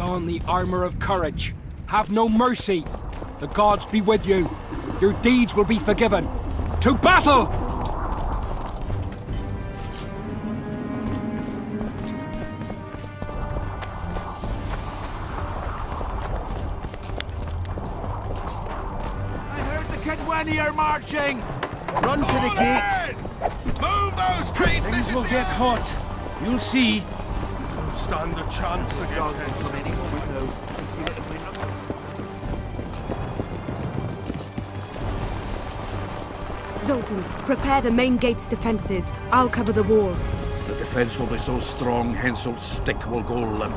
on the armor of courage. Have no mercy. The gods be with you. Your deeds will be forgiven. To battle! I heard the Kedweni are marching! Run to the gate! Move those traitors! Things will get hot. You'll see. Don't stand a chance against it. Zoltan, prepare the main gate's defenses. I'll cover the wall. The defense will be so strong, Henselt's stick will go limp.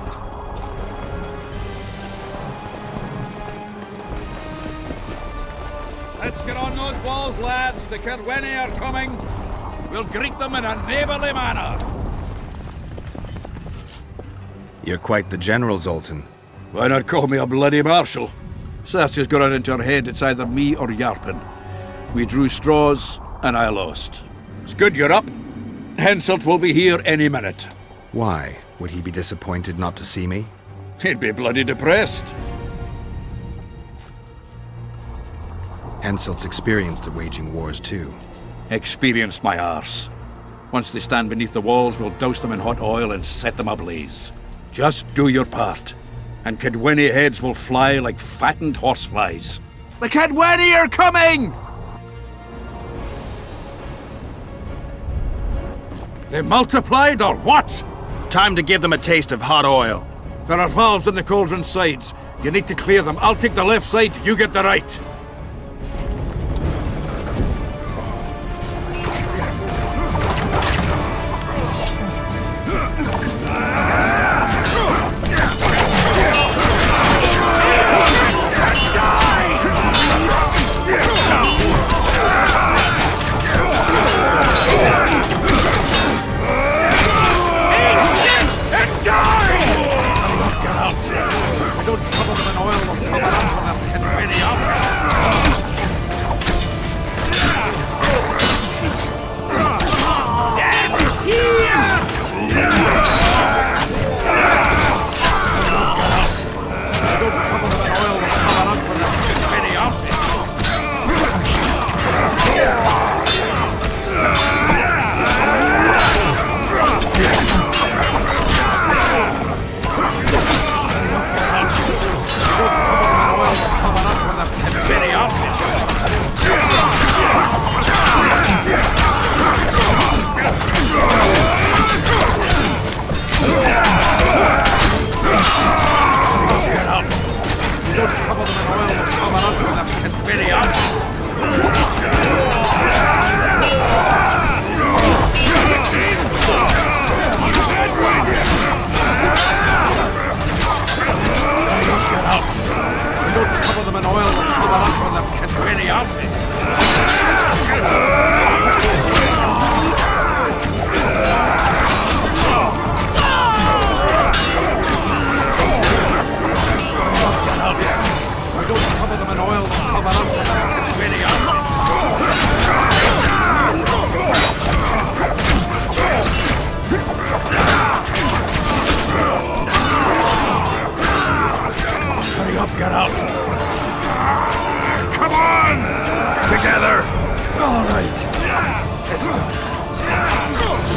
Let's get on those walls, lads. The Kedweni are coming. We'll greet them in a neighborly manner. You're quite the general, Zoltan. Why not call me a bloody marshal? Cersei's got it into her head it's either me or Yarpen. We drew straws, and I lost. It's good you're up. Henselt will be here any minute. Why? Would he be disappointed not to see me? He'd be bloody depressed. Henselt's experienced at waging wars too. Experienced my arse. Once they stand beneath the walls, we'll douse them in hot oil and set them ablaze. Just do your part, and Kedweni heads will fly like fattened horseflies. The Kedweni are coming! They multiplied or what? Time to give them a taste of hot oil. There are valves in the cauldron sides. You need to clear them. I'll take the left side, you get the right.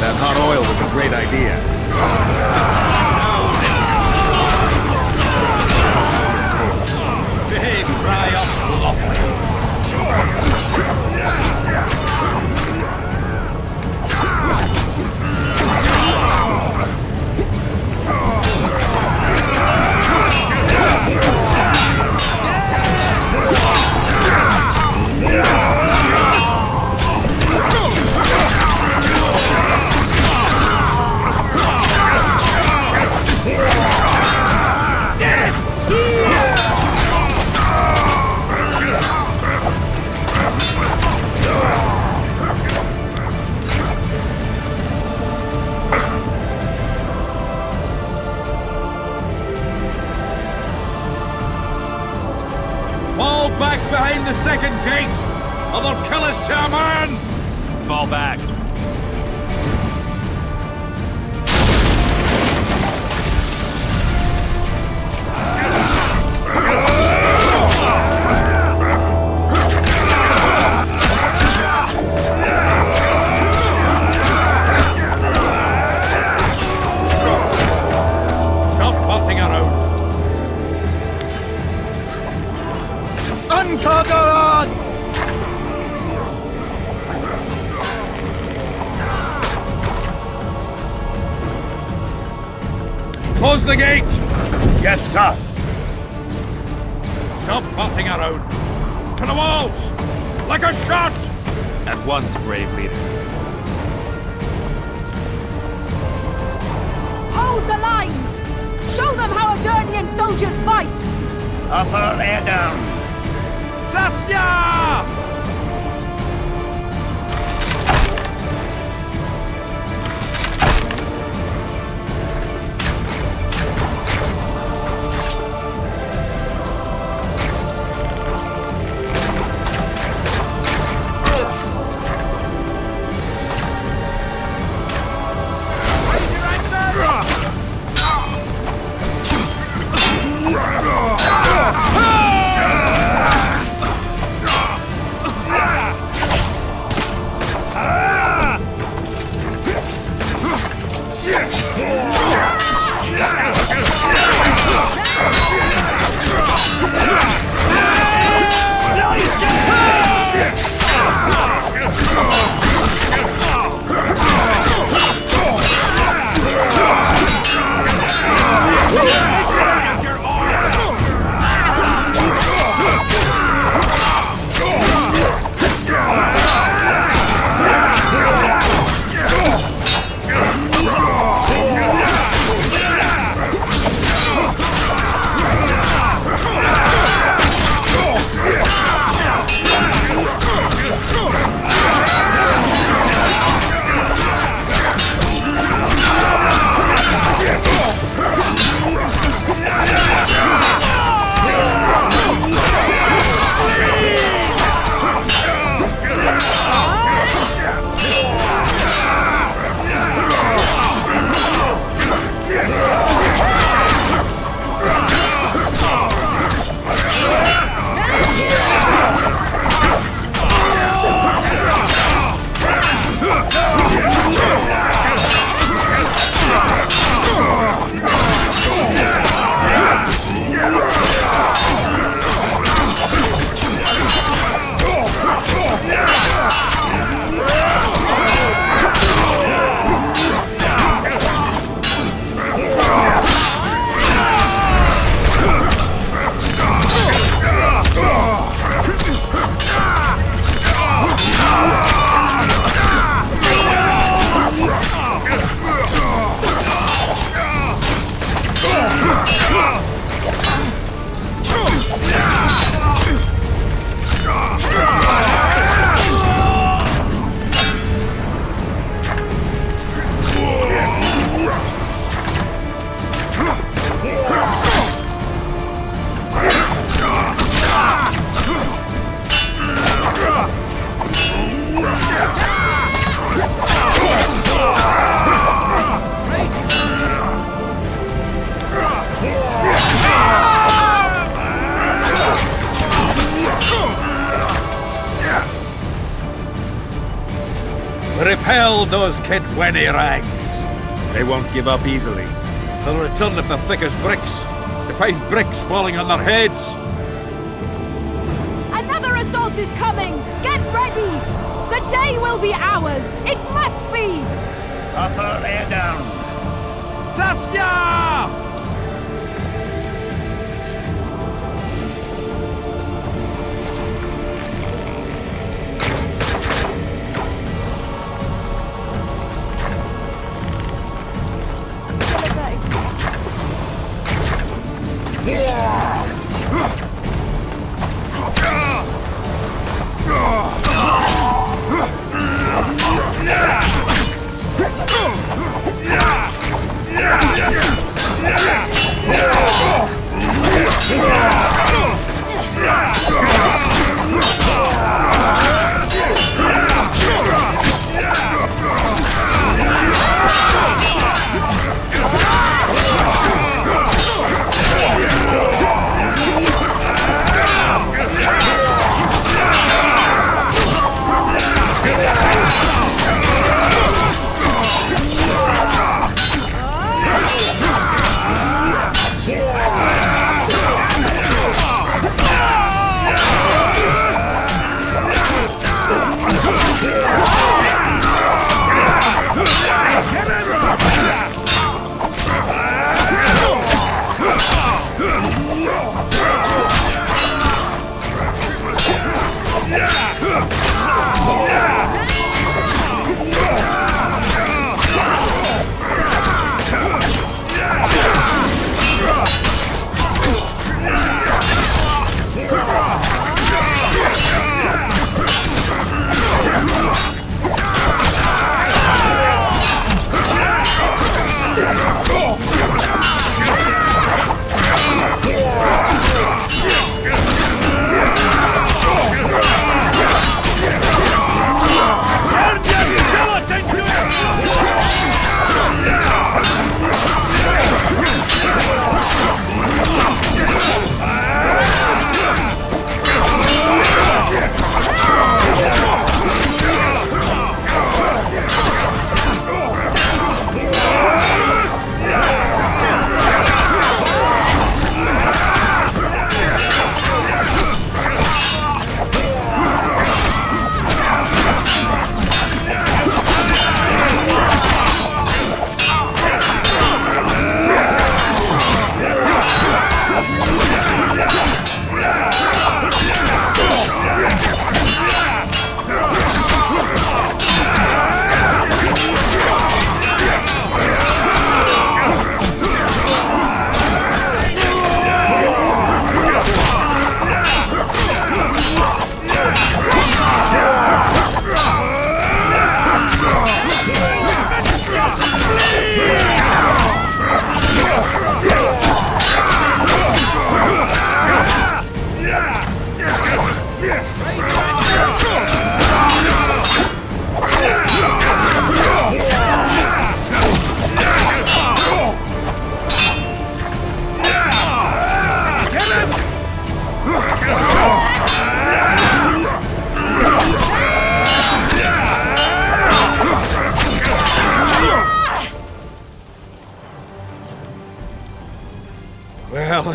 That hot oil was a great idea. Behave, dry up, lovely. Fall back behind the second gate, or they'll kill us to a man! Fall back. Close the gate! Yes, sir. Stop flopping around! To the walls! Like a shot! At once, brave leader. Hold the lines! Show them how Adernian soldiers fight! Upper air down. Saskia! Repel those Kedweni rags. They won't give up easily. They'll return if they're thick as bricks, to find bricks falling on their heads. Another assault is coming! Get ready! The day will be ours! It must be! Upper air down. Saskia!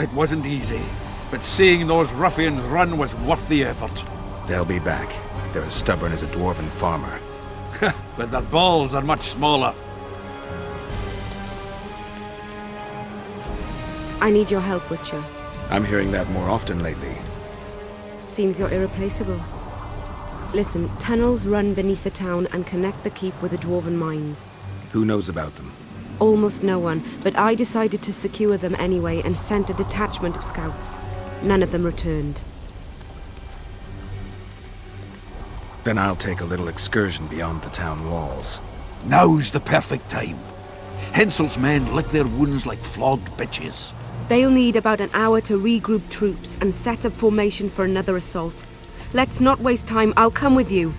It wasn't easy, but seeing those ruffians run was worth the effort. They'll be back. They're as stubborn as a dwarven farmer. But their balls are much smaller. I need your help, Witcher. I'm hearing that more often lately. Seems you're irreplaceable. Listen, tunnels run beneath the town and connect the keep with the dwarven mines. Who knows about them? Almost no one, but I decided to secure them anyway and sent a detachment of scouts. None of them returned. Then I'll take a little excursion beyond the town walls. Now's the perfect time. Hensel's men lick their wounds like flogged bitches. They'll need about an hour to regroup troops and set up formation for another assault. Let's not waste time. I'll come with you.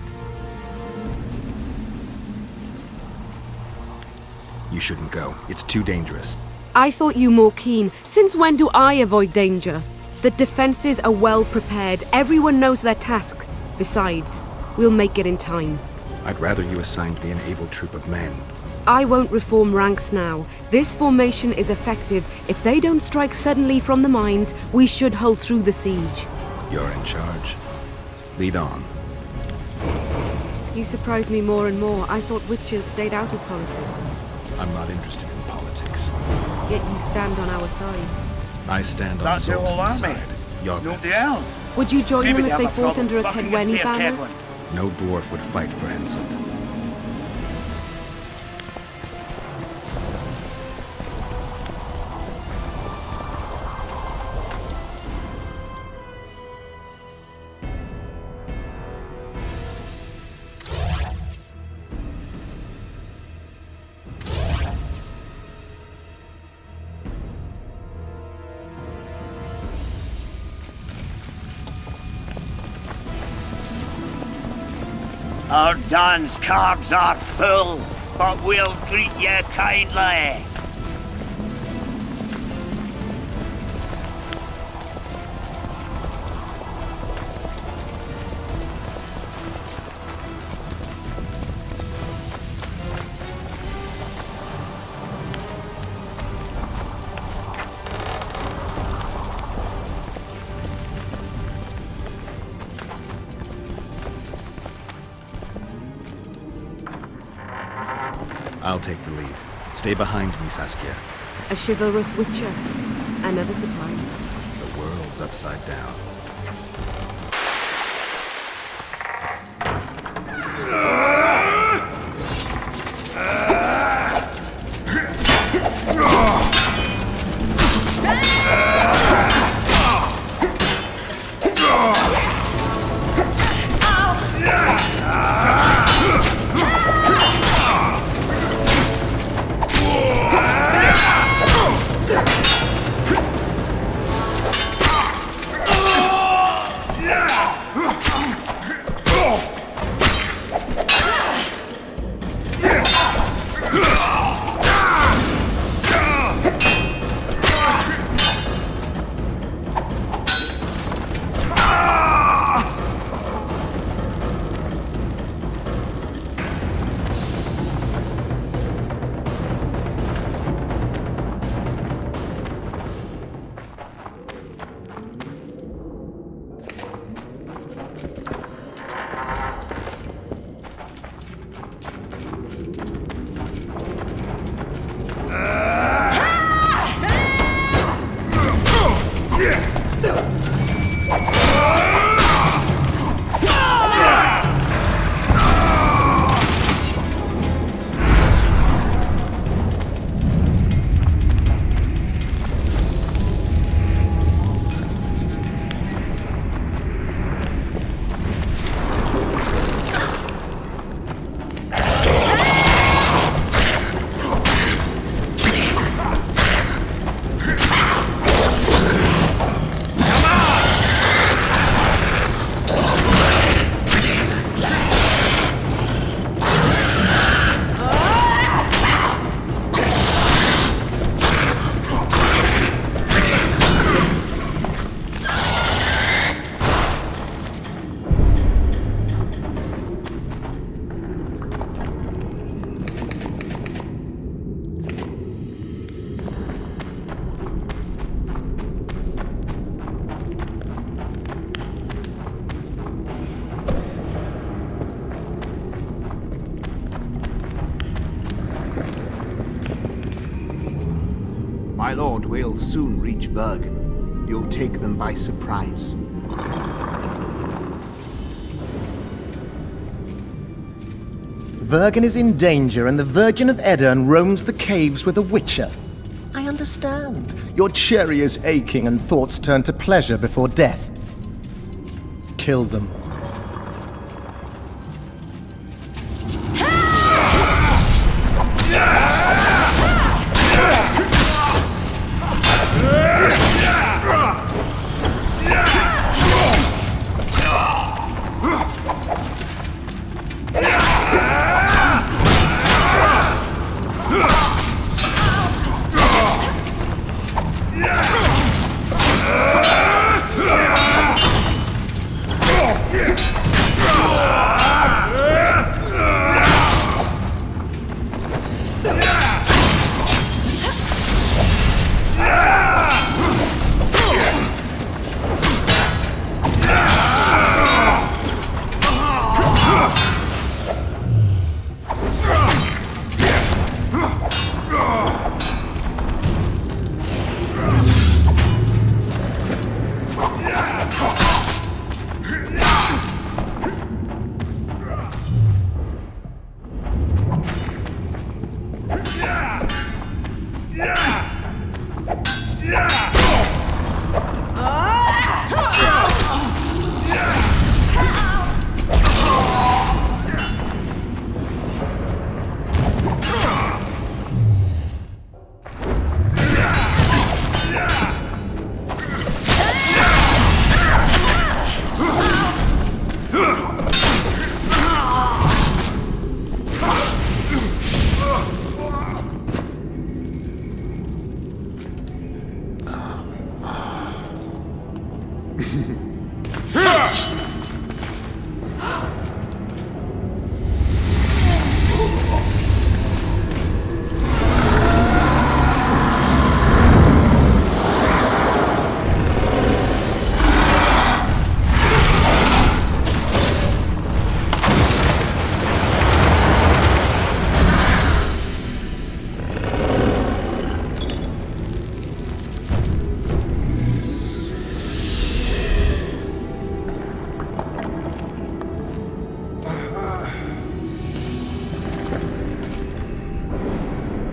You shouldn't go. It's too dangerous. I thought you more keen. Since when do I avoid danger? The defenses are well prepared. Everyone knows their task. Besides, we'll make it in time. I'd rather you assigned me an able troop of men. I won't reform ranks now. This formation is effective. If they don't strike suddenly from the mines, we should hold through the siege. You're in charge. Lead on. You surprise me more and more. I thought witches stayed out of politics. I'm not interested in politics. Yet you stand on our side. I stand on That's the whole Zoltan's army. side. Your Nobody bets. else. Would you join Maybe them if they have a fought problem under a fucking Kedweni fair banner? Kedwen. No dwarf would fight for Hensel. Our dance cards are full, but we'll greet you kindly. I'll take the lead. Stay behind me, Saskia. A chivalrous witcher. Another surprise. The world's upside down. My lord, we'll soon reach Bergen. You'll take them by surprise. Bergen is in danger and the Virgin of Edirn roams the caves with a witcher. I understand. Your cherry is aching and thoughts turn to pleasure before death. Kill them.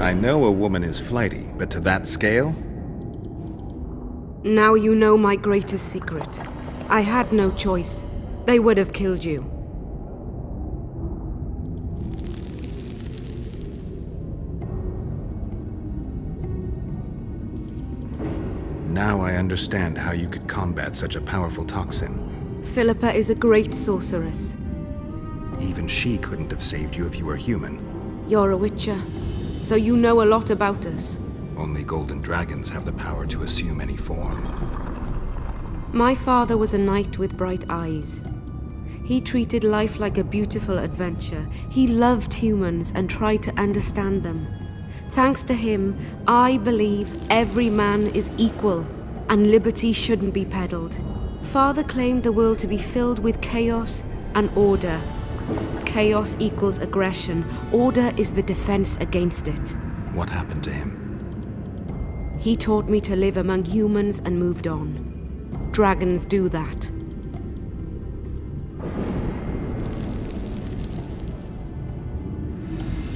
I know a woman is flighty, but to that scale? Now you know my greatest secret. I had no choice. They would have killed you. Now I understand how you could combat such a powerful toxin. Philippa is a great sorceress. Even she couldn't have saved you if you were human. You're a witcher, so you know a lot about us. Only golden dragons have the power to assume any form. My father was a knight with bright eyes. He treated life like a beautiful adventure. He loved humans and tried to understand them. Thanks to him, I believe every man is equal and liberty shouldn't be peddled. Father claimed the world to be filled with chaos and order. Chaos equals aggression. Order is the defense against it. What happened to him? He taught me to live among humans and moved on. Dragons do that.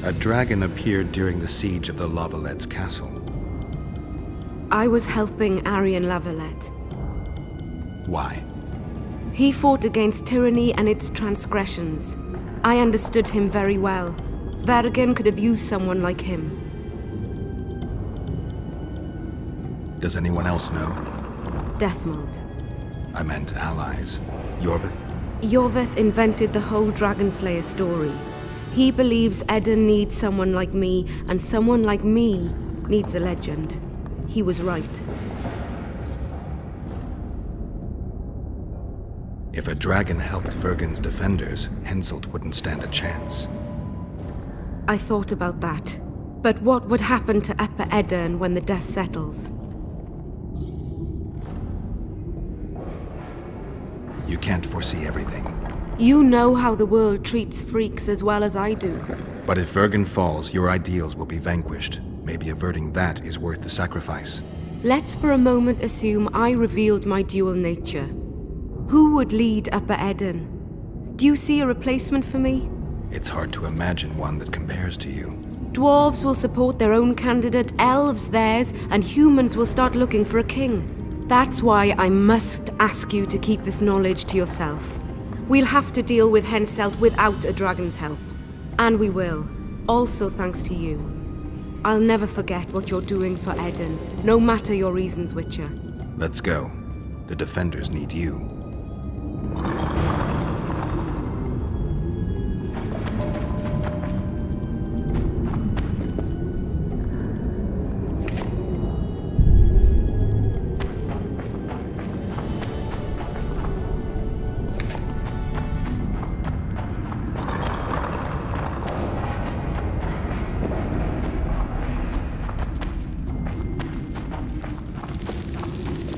A dragon appeared during the siege of the Lavallette's castle. I was helping Arian Lavalette. Why? He fought against tyranny and its transgressions. I understood him very well. Vergen could have used someone like him. Does anyone else know? Deathmold. I meant allies. Yorvith? Yorvith invented the whole Dragon Slayer story. He believes Edirn needs someone like me, and someone like me needs a legend. He was right. If a dragon helped Vergen's defenders, Henselt wouldn't stand a chance. I thought about that. But what would happen to Upper Edirn when the dust settles? You can't foresee everything. You know how the world treats freaks as well as I do. But if Vergen falls, your ideals will be vanquished. Maybe averting that is worth the sacrifice. Let's for a moment assume I revealed my dual nature. Who would lead Upper Eden? Do you see a replacement for me? It's hard to imagine one that compares to you. Dwarves will support their own candidate, elves theirs, and humans will start looking for a king. That's why I must ask you to keep this knowledge to yourself. We'll have to deal with Henselt without a dragon's help. And we will. Also thanks to you. I'll never forget what you're doing for Eden, no matter your reasons, Witcher. Let's go. The defenders need you.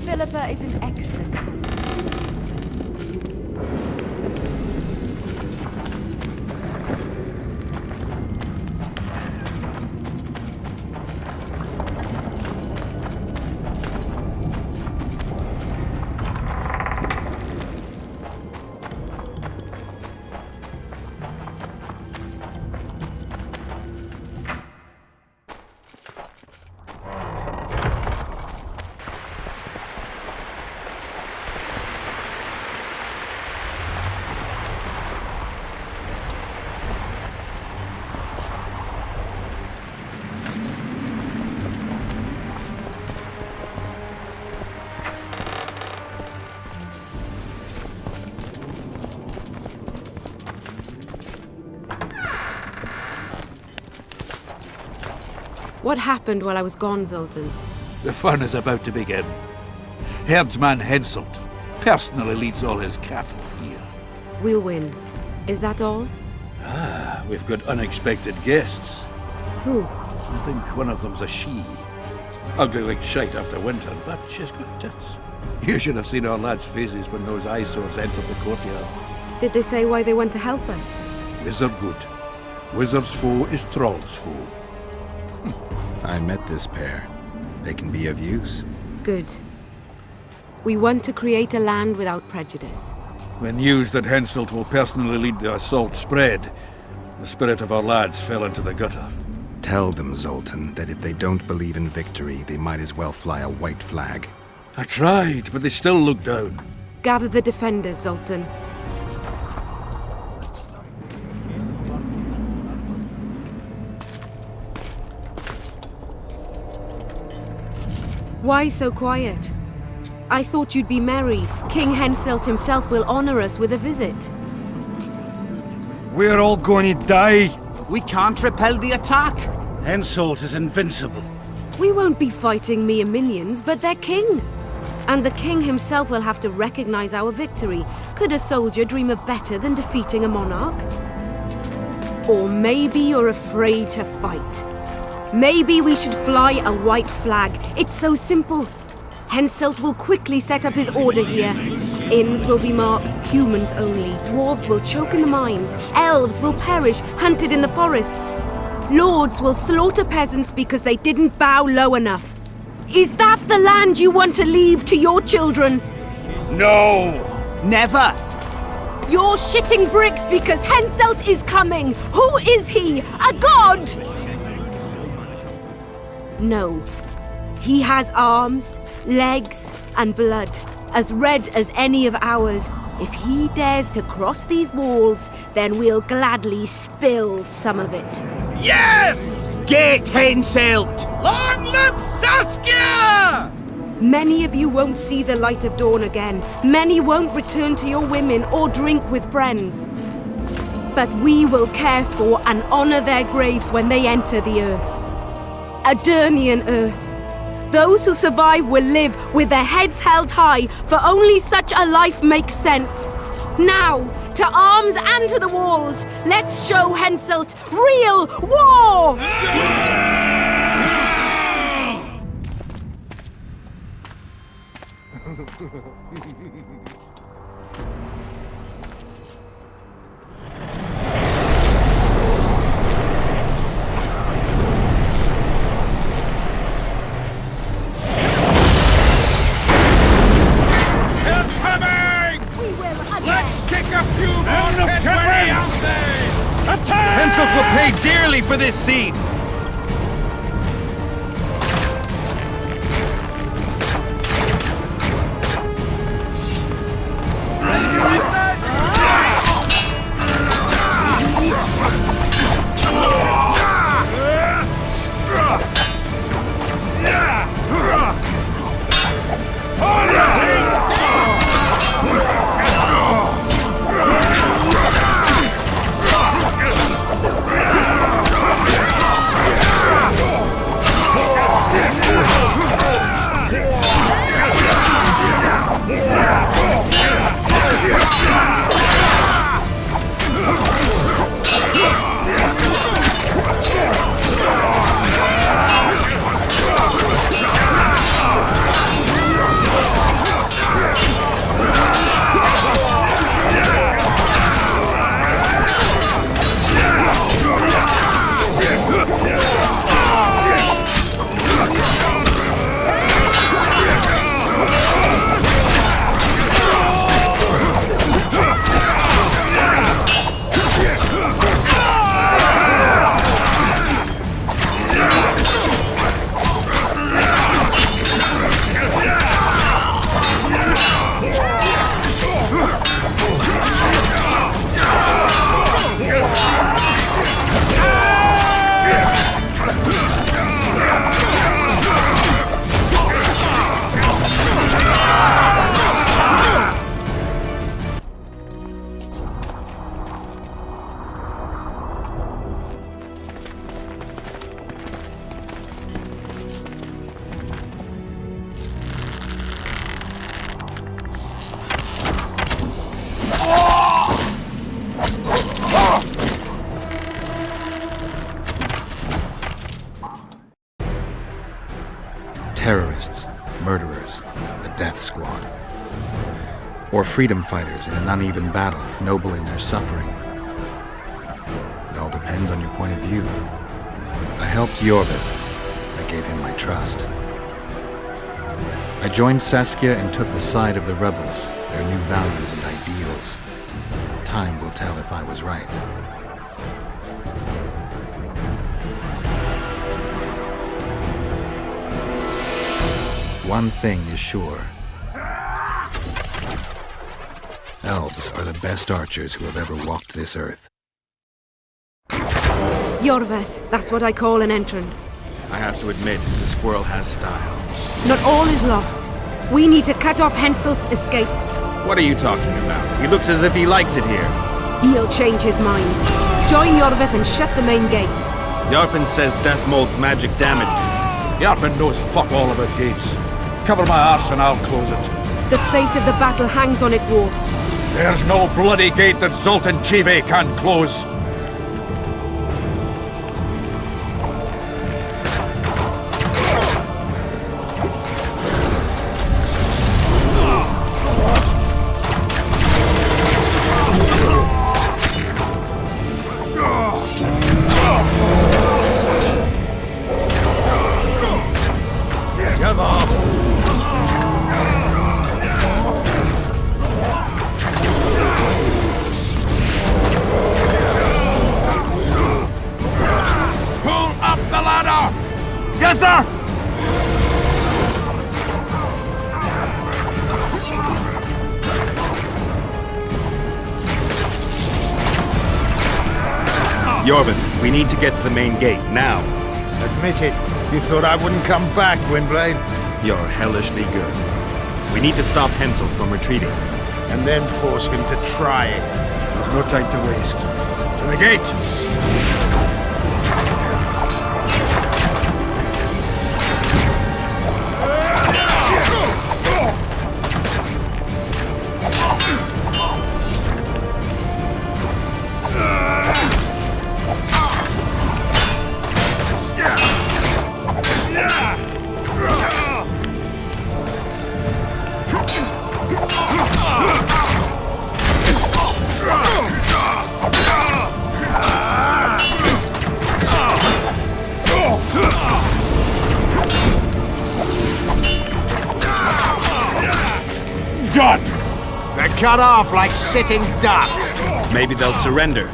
Philippa is an excellent sorceress. What happened while I was gone, Zoltan? The fun is about to begin. Herdsman Henselt personally leads all his cattle here. We'll win. Is that all? We've got unexpected guests. Who? I think one of them's a she. Ugly like shite after winter, but she's got tits. You should have seen our lads' faces when those eyesores entered the courtyard. Did they say why they want to help us? Wizard good. Wizard's foe is Troll's foe. I met this pair. They can be of use. Good. We want to create a land without prejudice. When news that Henselt will personally lead the assault spread, the spirit of our lads fell into the gutter. Tell them, Zoltan, that if they don't believe in victory, they might as well fly a white flag. I tried, but they still looked down. Gather the defenders, Zoltan. Why so quiet? I thought you'd be merry. King Henselt himself will honor us with a visit. We're all going to die. We can't repel the attack. Henselt is invincible. We won't be fighting mere minions, but their king. And the king himself will have to recognize our victory. Could a soldier dream of better than defeating a monarch? Or maybe you're afraid to fight. Maybe we should fly a white flag. It's so simple. Henselt will quickly set up his order here. Inns will be marked humans only. Dwarves will choke in the mines. Elves will perish, hunted in the forests. Lords will slaughter peasants because they didn't bow low enough. Is that the land you want to leave to your children? No! Never! You're shitting bricks because Henselt is coming! Who is he? A god? No. He has arms, legs, and blood, as red as any of ours. If he dares to cross these walls, then we'll gladly spill some of it. Yes! Get Henselt! Long live Saskia! Many of you won't see the light of dawn again. Many won't return to your women or drink with friends. But we will care for and honor their graves when they enter the earth. Adernian earth. Those who survive will live with their heads held high, for only such a life makes sense. Now, to arms and to the walls, let's show Henselt real war! pay dearly for this seed! Terrorists, murderers, a death squad. Or freedom fighters in an uneven battle, noble in their suffering. It all depends on your point of view. I helped Jorvik. I gave him my trust. I joined Saskia and took the side of the rebels, their new values and ideals. Time will tell if I was right. One thing is sure. Elves are the best archers who have ever walked this earth. Jorveth, that's what I call an entrance. I have to admit, the squirrel has style. Not all is lost. We need to cut off Henselt's escape. What are you talking about? He looks as if he likes it here. He'll change his mind. Join Jorveth and shut the main gate. Yarpen says death mold's magic damage. Yarpen knows fuck all about gates. Cover my arse and I'll close it. The fate of the battle hangs on it, Dwarf. There's no bloody gate that Zoltan Chive can close. Yes, sir! Jorvik, we need to get to the main gate, now. Admit it. You thought I wouldn't come back, Windblade? You're hellishly good. We need to stop Hensel from retreating. And then force him to try it. There's no time to waste. To the gate! Done! They're cut off like sitting ducks. Maybe they'll surrender.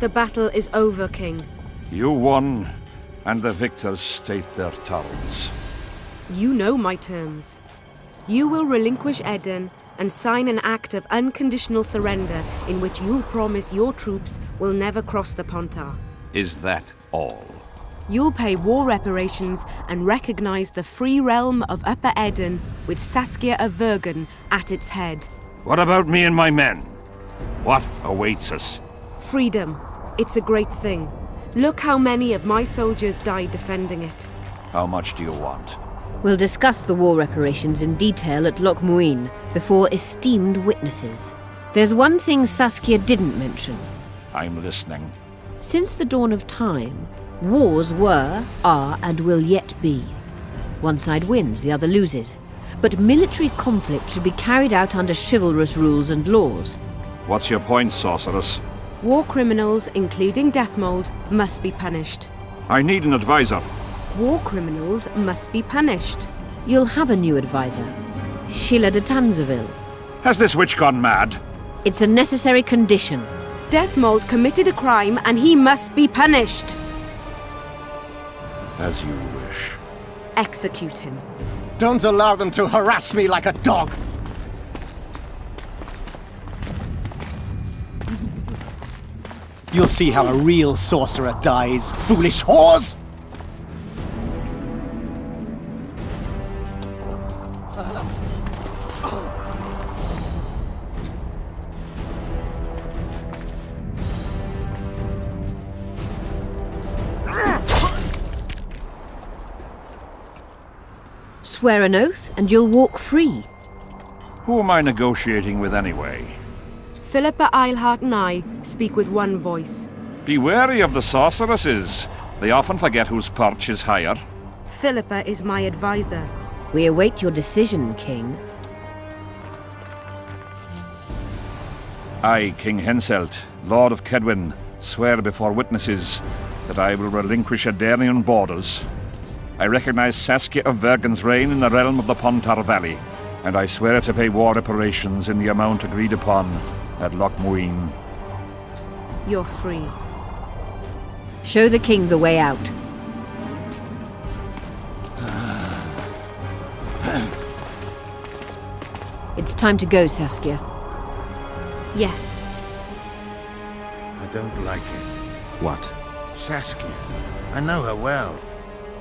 The battle is over, King. You won, and the victors state their terms. You know my terms. You will relinquish Eden and sign an act of unconditional surrender in which you'll promise your troops will never cross the Pontar. Is that all? You'll pay war reparations and recognize the free realm of Upper Eden with Saskia of Vergen at its head. What about me and my men? What awaits us? Freedom. It's a great thing. Look how many of my soldiers died defending it. How much do you want? We'll discuss the war reparations in detail at Loch Muin before esteemed witnesses. There's one thing Saskia didn't mention. I'm listening. Since the dawn of time, wars were, are, and will yet be. One side wins, the other loses. But military conflict should be carried out under chivalrous rules and laws. What's your point, sorceress? War criminals, including Deathmold, must be punished. I need an advisor. War criminals must be punished. You'll have a new advisor, Sheila de Tanzeville. Has this witch gone mad? It's a necessary condition. Deathmold committed a crime and he must be punished. As you wish. Execute him. Don't allow them to harass me like a dog! You'll see how a real sorcerer dies, foolish whores! Swear an oath and you'll walk free. Who am I negotiating with anyway? Philippa Eilhart and I speak with one voice. Be wary of the sorceresses. They often forget whose perch is higher. Philippa is my advisor. We await your decision, King. I, King Henselt, Lord of Kedwin, swear before witnesses that I will relinquish Adarian borders. I recognize Saskia of Vergen's reign in the realm of the Pontar Valley, and I swear to pay war reparations in the amount agreed upon at Loch Muin. You're free. Show the king the way out. It's time to go, Saskia. Yes. I don't like it. What? Saskia. I know her well.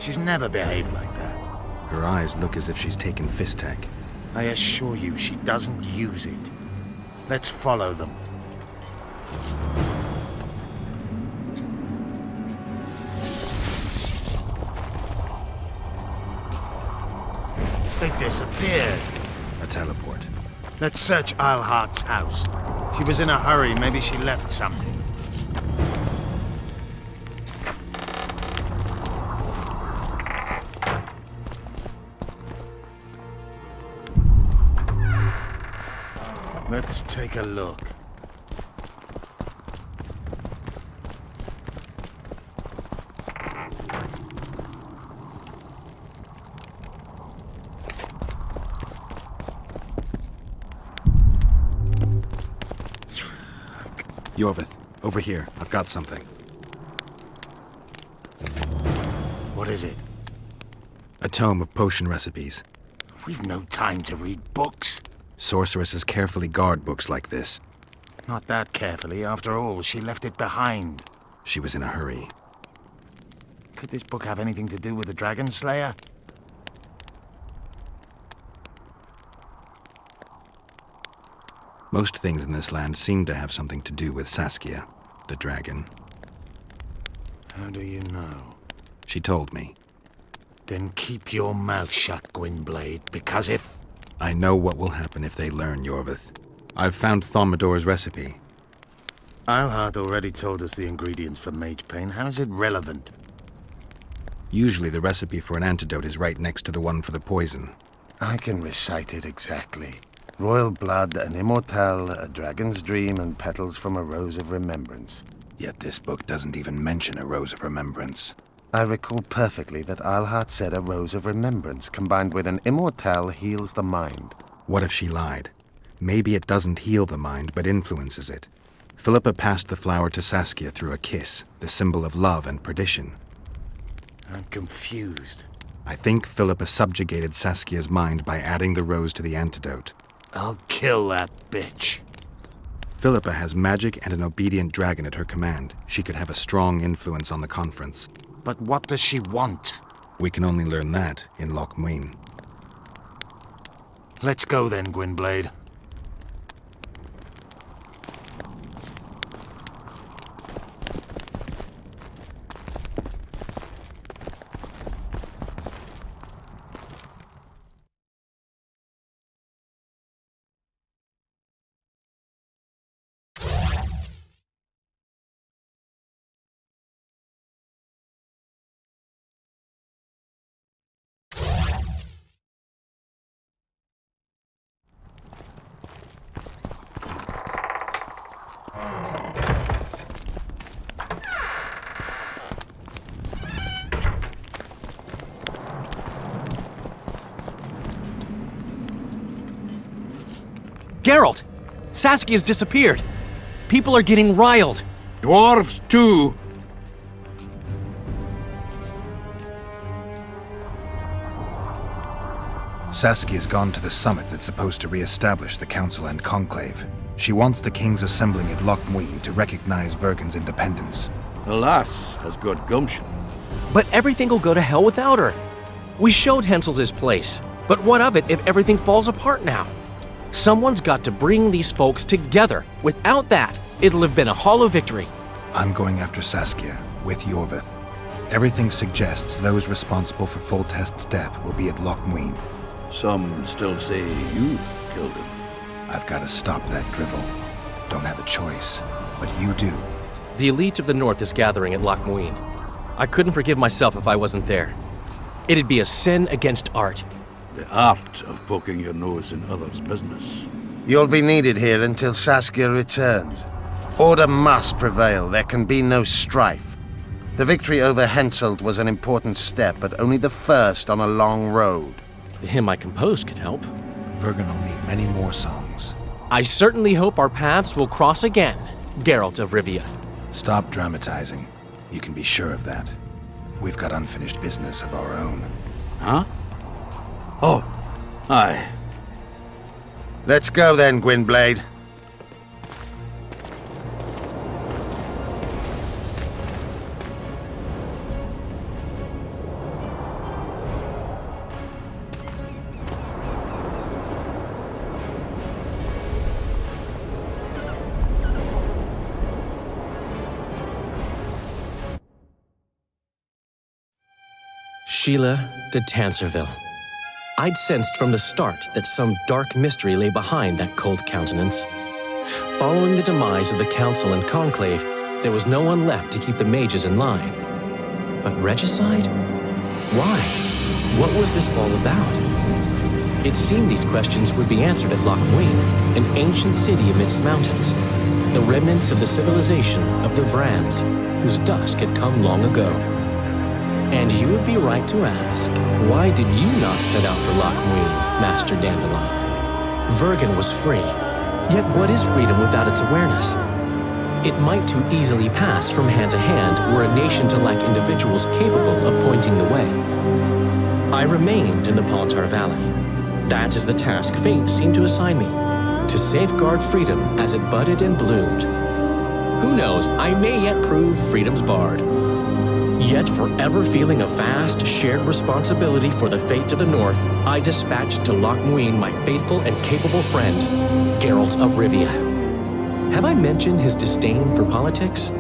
She's never behaved like that. Her eyes look as if she's taken Fistek. I assure you, she doesn't use it. Let's follow them. They disappeared. A teleport. Let's search Eilhart's house. She was in a hurry. Maybe she left something. Let's take a look. Yorvith, over here. I've got something. What is it? A tome of potion recipes. We've no time to read books. Sorceresses carefully guard books like this. Not that carefully. After all, she left it behind. She was in a hurry. Could this book have anything to do with the Dragon Slayer? Most things in this land seem to have something to do with Saskia, the dragon. How do you know? She told me. Then keep your mouth shut, Gwynblade, because if... I know what will happen if they learn, Yorvith. I've found Thaumadour's recipe. Eilhart already told us the ingredients for mage pain. How's it relevant? Usually the recipe for an antidote is right next to the one for the poison. I can recite it exactly. Royal blood, an immortelle, a dragon's dream, and petals from a rose of remembrance. Yet this book doesn't even mention a rose of remembrance. I recall perfectly that Eilhart said a rose of remembrance combined with an immortelle heals the mind. What if she lied? Maybe it doesn't heal the mind, but influences it. Philippa passed the flower to Saskia through a kiss, the symbol of love and perdition. I'm confused. I think Philippa subjugated Saskia's mind by adding the rose to the antidote. I'll kill that bitch. Philippa has magic and an obedient dragon at her command. She could have a strong influence on the conference. But what does she want? We can only learn that in Loch Muin. Let's go then, Gwynblade. Geralt! Saskia's disappeared. People are getting riled. Dwarves, too. Saskia's gone to the summit that's supposed to re-establish the Council and Conclave. She wants the kings assembling at Loch Muin to recognize Vergen's independence. The lass has good gumption. But everything will go to hell without her. We showed Henselt his place. But what of it if everything falls apart now? Someone's got to bring these folks together. Without that, it'll have been a hollow victory. I'm going after Saskia, with Yorvith. Everything suggests those responsible for Foltest's death will be at Loch Muin. Some still say you killed him. I've got to stop that drivel. Don't have a choice, but you do. The elite of the North is gathering at Loch Muin. I couldn't forgive myself if I wasn't there. It'd be a sin against art. The art of poking your nose in others' business. You'll be needed here until Saskia returns. Order must prevail. There can be no strife. The victory over Henselt was an important step, but only the first on a long road. The hymn I composed could help. Vergen will need many more songs. I certainly hope our paths will cross again, Geralt of Rivia. Stop dramatizing. You can be sure of that. We've got unfinished business of our own. Huh? Oh, aye. Let's go then, Gwynblade. Sheila de Tanserville. I'd sensed from the start that some dark mystery lay behind that cold countenance. Following the demise of the Council and Conclave, there was no one left to keep the mages in line. But regicide? Why? What was this all about? It seemed these questions would be answered at Loch Muin, an ancient city amidst mountains, the remnants of the civilization of the Vrans, whose dusk had come long ago. And you would be right to ask, why did you not set out for Loch Muin, Master Dandelion? Vergen was free. Yet what is freedom without its awareness? It might too easily pass from hand to hand were a nation to lack individuals capable of pointing the way. I remained in the Pontar Valley. That is the task fate seemed to assign me, to safeguard freedom as it budded and bloomed. Who knows, I may yet prove freedom's bard. Yet forever feeling a vast, shared responsibility for the fate of the North, I dispatched to Loch Muin my faithful and capable friend, Geralt of Rivia. Have I mentioned his disdain for politics?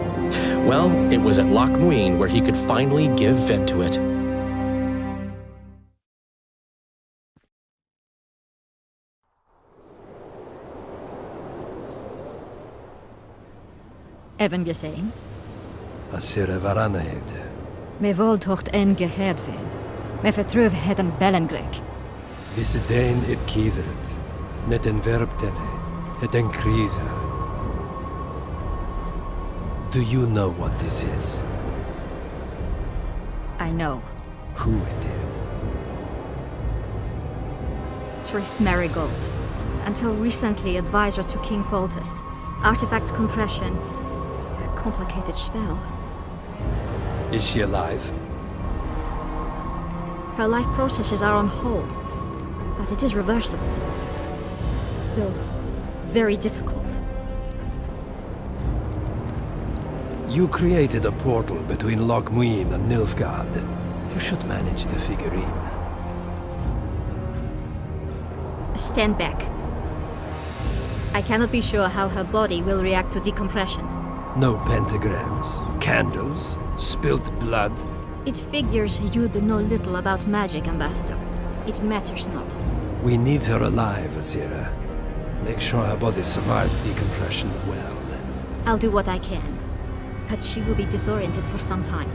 Well, it was at Loch Muin where he could finally give vent to it. Even gesehen? Asira Varanahede. Me voltocht en gehedvin. Me vertruv heden Bellengrek. Visedein it kieseret. Net en verbtene. Het en krisa. Do you know what this is? I know. Who it is? Triss Marigold. Until recently advisor to King Foltest. Artifact compression. A complicated spell. Is she alive? Her life processes are on hold, but it is reversible. Though very difficult. You created a portal between Lochmuin and Nilfgaard. You should manage the figurine. Stand back. I cannot be sure how her body will react to decompression. No pentagrams, candles, spilt blood. It figures you know little about magic, Ambassador. It matters not. We need her alive, Azira. Make sure her body survives decompression well. I'll do what I can, but she will be disoriented for some time.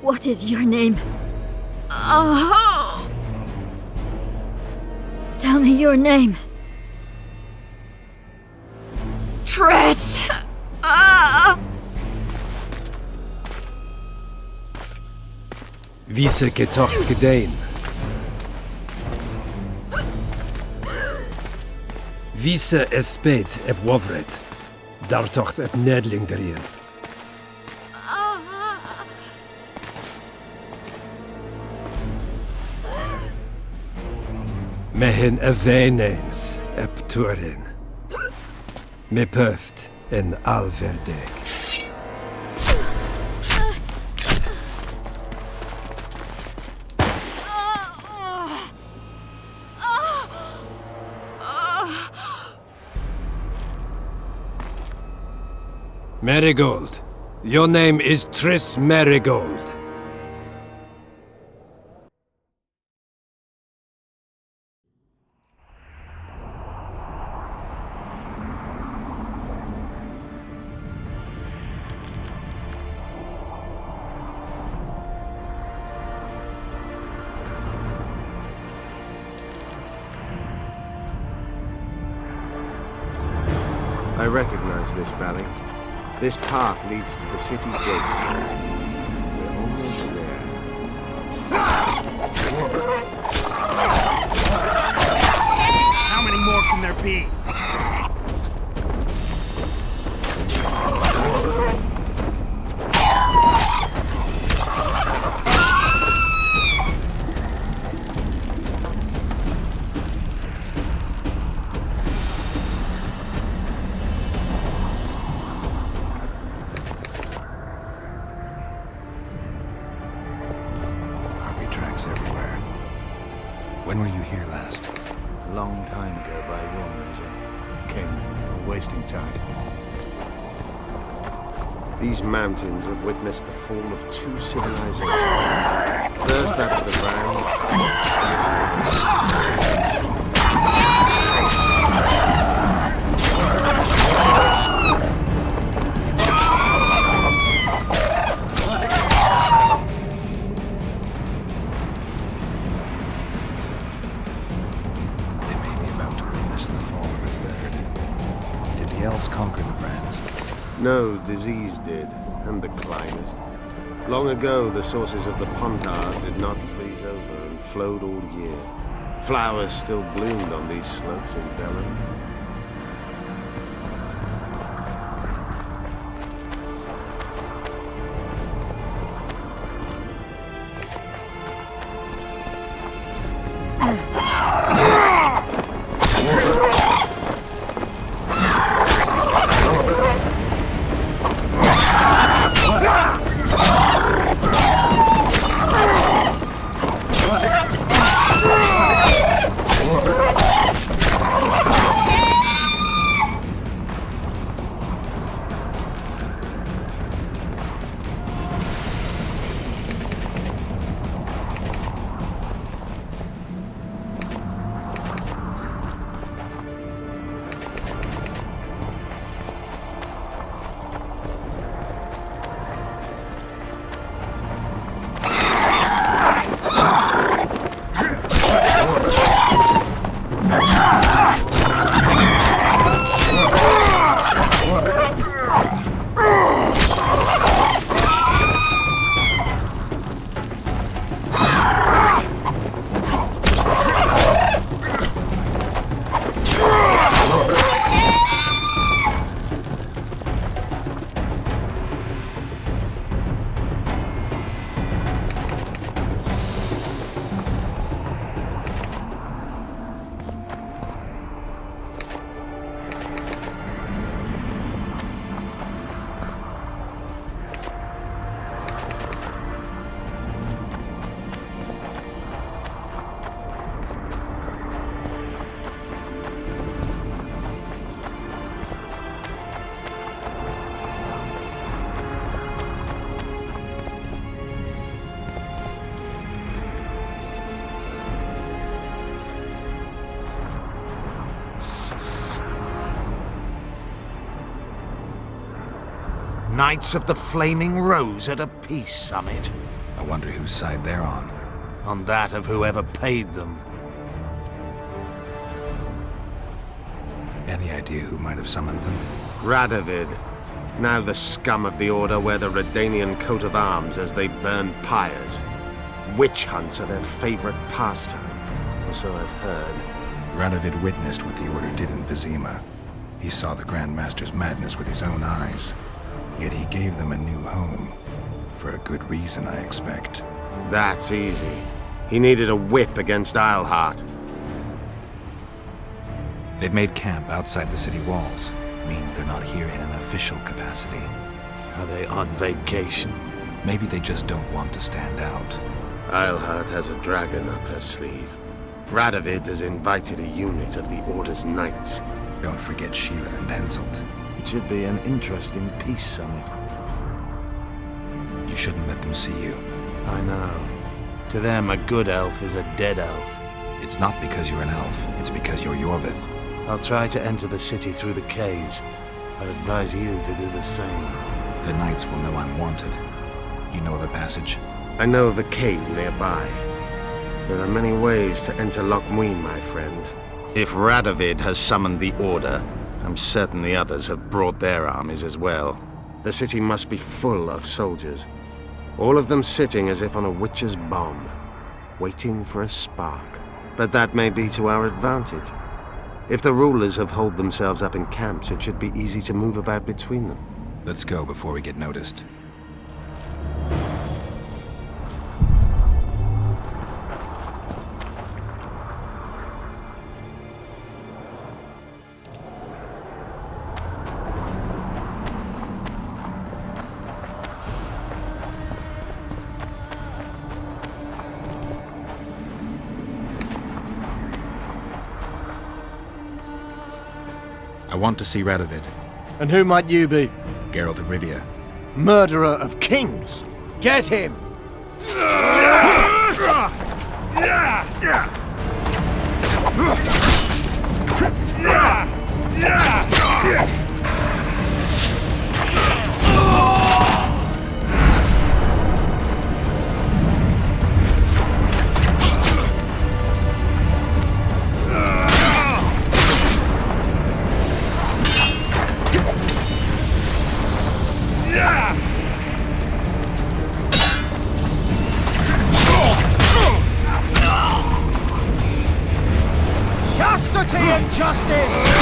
What is your name? Oh! Tell me your name. Tris! Vise getocht gedein. Vise espeit eb wovret. Dartocht eb nedling derir. Mehen eveneens eb turin. Me pöft en alverdeg. Marigold. Your name is Tris Marigold. I recognize this valley. This path leads to the city gates. We're almost there. How many more can there be? Everywhere. When were you here last? A long time ago by your measure. King, we're wasting time. These mountains have witnessed the fall of two civilizations. First that of the conquer the Vrans? No, disease did, and the climate. Long ago, the sources of the Pontar did not freeze over and flowed all year. Flowers still bloomed on these slopes in Bellum. Knights of the Flaming Rose at a peace summit. I wonder whose side they're on. On that of whoever paid them. Any idea who might have summoned them? Radovid. Now the scum of the Order wear the Redanian coat of arms as they burn pyres. Witch hunts are their favorite pastime, or so I've heard. Radovid witnessed what the Order did in Vizima. He saw the Grand Master's madness with his own eyes. Yet he gave them a new home. For a good reason, I expect. That's easy. He needed a whip against Isleheart. They've made camp outside the city walls. Means they're not here in an official capacity. Are they on vacation? Maybe they just don't want to stand out. Isleheart has a dragon up her sleeve. Radovid has invited a unit of the Order's knights. Don't forget Sheila and Henselt. It should be an interesting peace summit. You shouldn't let them see you. I know. To them, a good elf is a dead elf. It's not because you're an elf. It's because you're Yorvith. I'll try to enter the city through the caves. I'd advise you to do the same. The knights will know I'm wanted. You know of a passage? I know of a cave nearby. There are many ways to enter Loch Muin, my friend. If Radovid has summoned the Order, I'm certain the others have brought their armies as well. The city must be full of soldiers. All of them sitting as if on a witch's bomb, waiting for a spark. But that may be to our advantage. If the rulers have holed themselves up in camps, it should be easy to move about between them. Let's go before we get noticed. I want to see Radovid. And who might you be? Geralt of Rivia. Murderer of kings! Get him! Chastity and justice!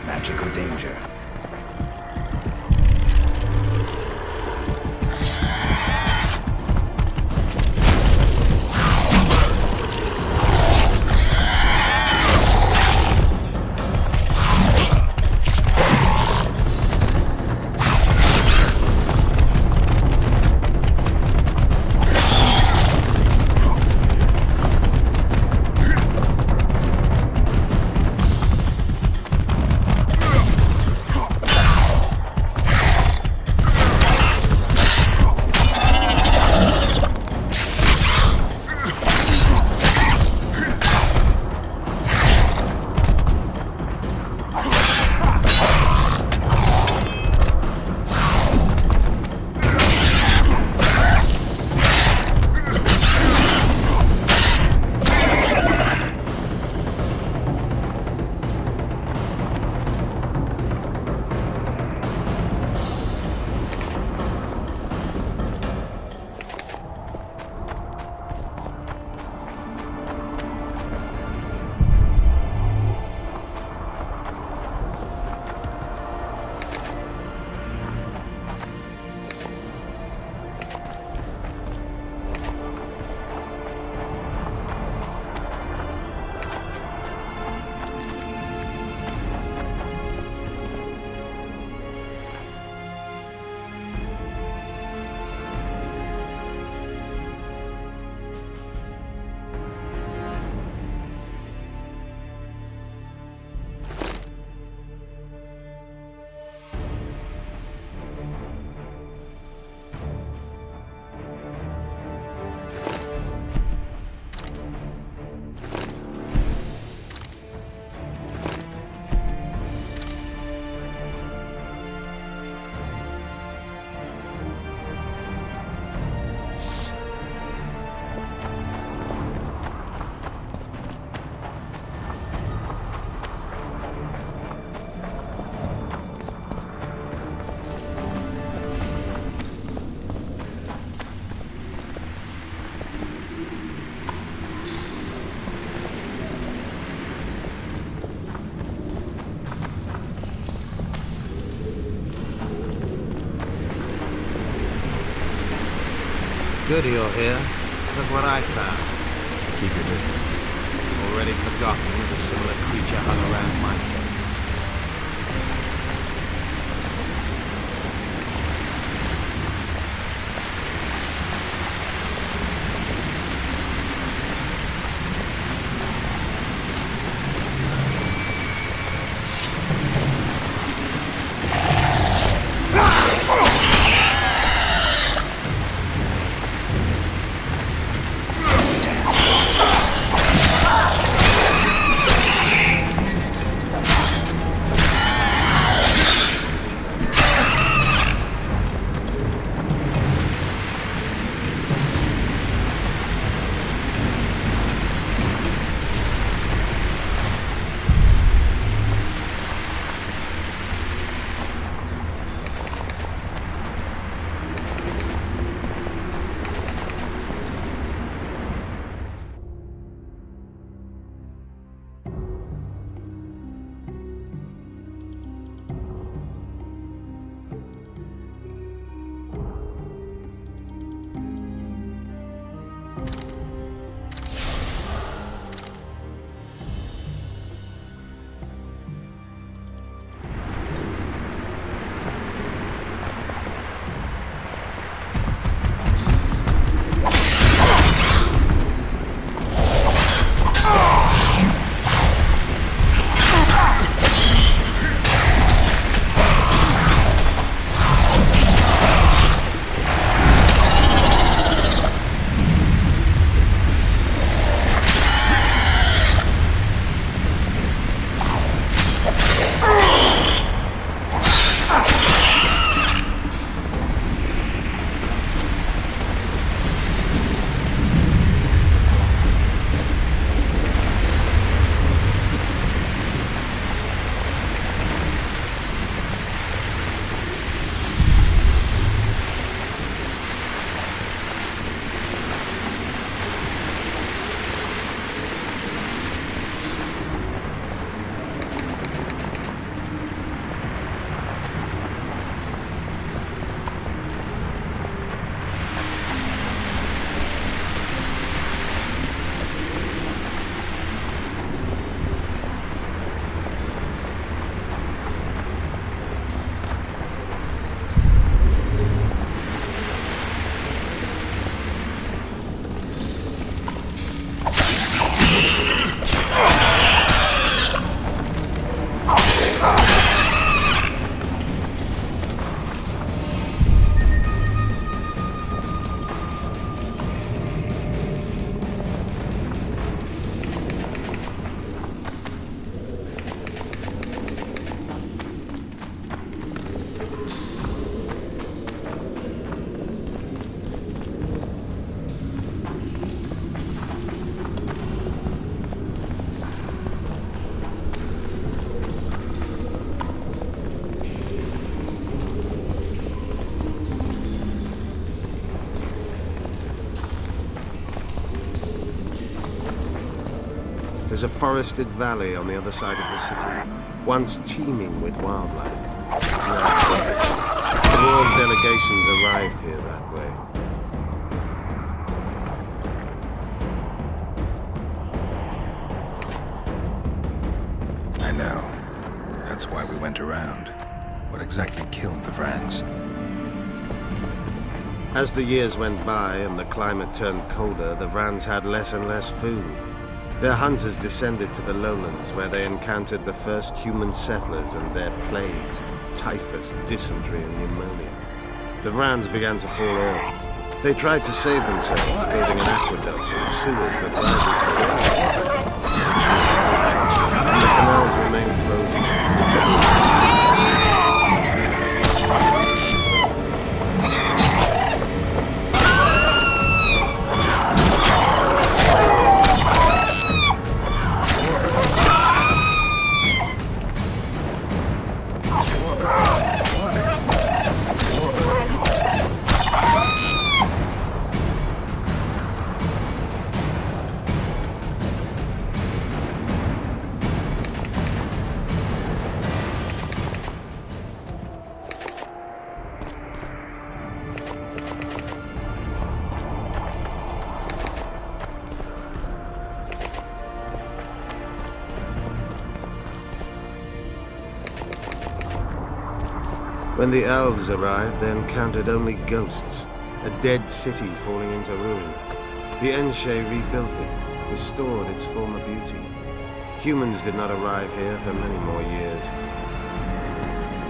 Magic or danger? Good you're here. Look what I found. Keep your distance. Already forgotten that a similar creature hung around my cave. There's a forested valley on the other side of the city, once teeming with wildlife. It's now flooded. World delegations arrived here that way. I know. That's why we went around. What exactly killed the Vrans? As the years went by and the climate turned colder, the Vrans had less and less food. Their hunters descended to the lowlands, where they encountered the first human settlers and their plagues, typhus, dysentery, and pneumonia. The Vrans began to fall ill. They tried to save themselves, building an aqueduct and sewers that rise into the air. And the canals remained frozen. When the elves arrived, they encountered only ghosts, a dead city falling into ruin. The Enshe rebuilt it, restored its former beauty. Humans did not arrive here for many more years.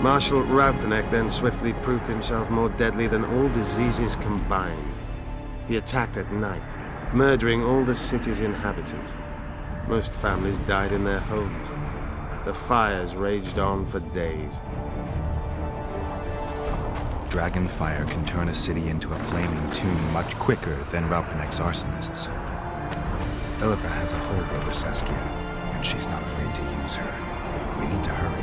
Marshal Raupenek then swiftly proved himself more deadly than all diseases combined. He attacked at night, murdering all the city's inhabitants. Most families died in their homes. The fires raged on for days. Dragon fire can turn a city into a flaming tomb much quicker than Raupenek's arsonists. Philippa has a hold over Saskia, and she's not afraid to use her. We need to hurry.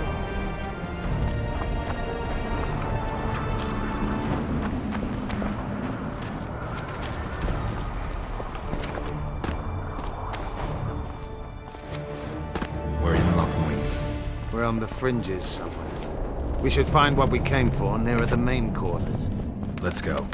We're in Lochmuin. We're on the fringes somewhere. We should find what we came for nearer the main quarters. Let's go.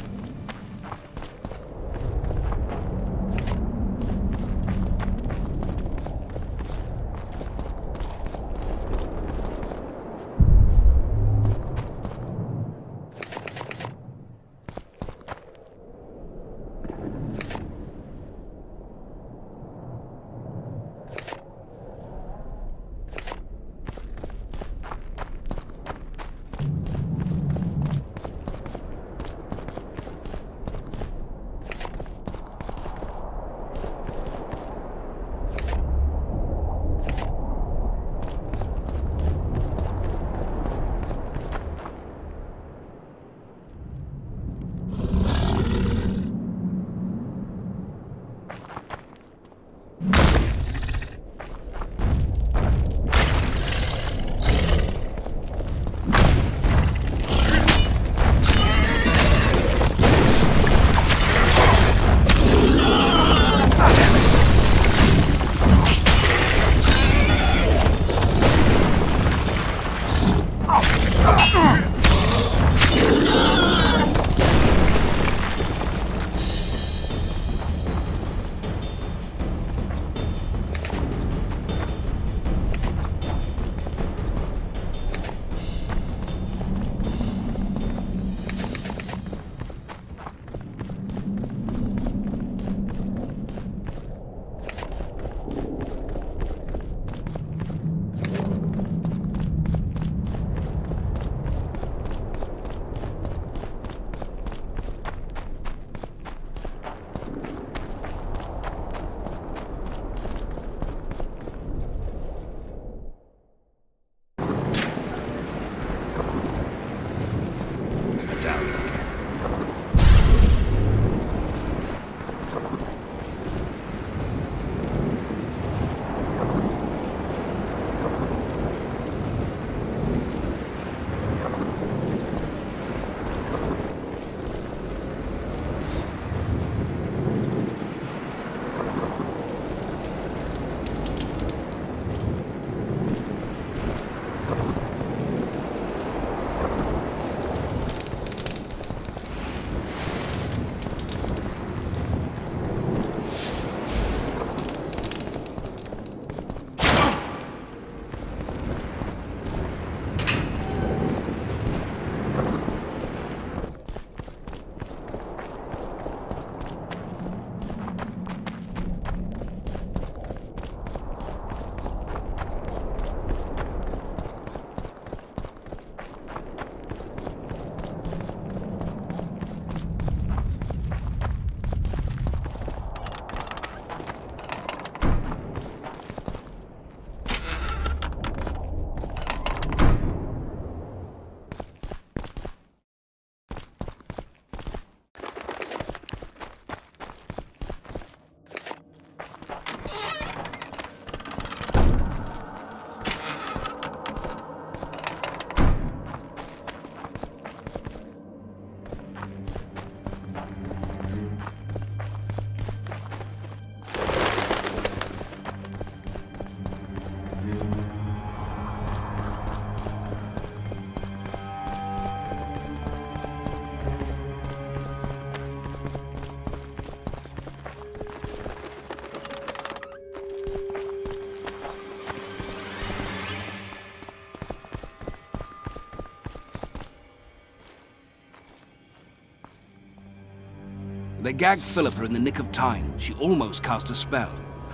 They gagged Philippa in the nick of time. She almost cast a spell,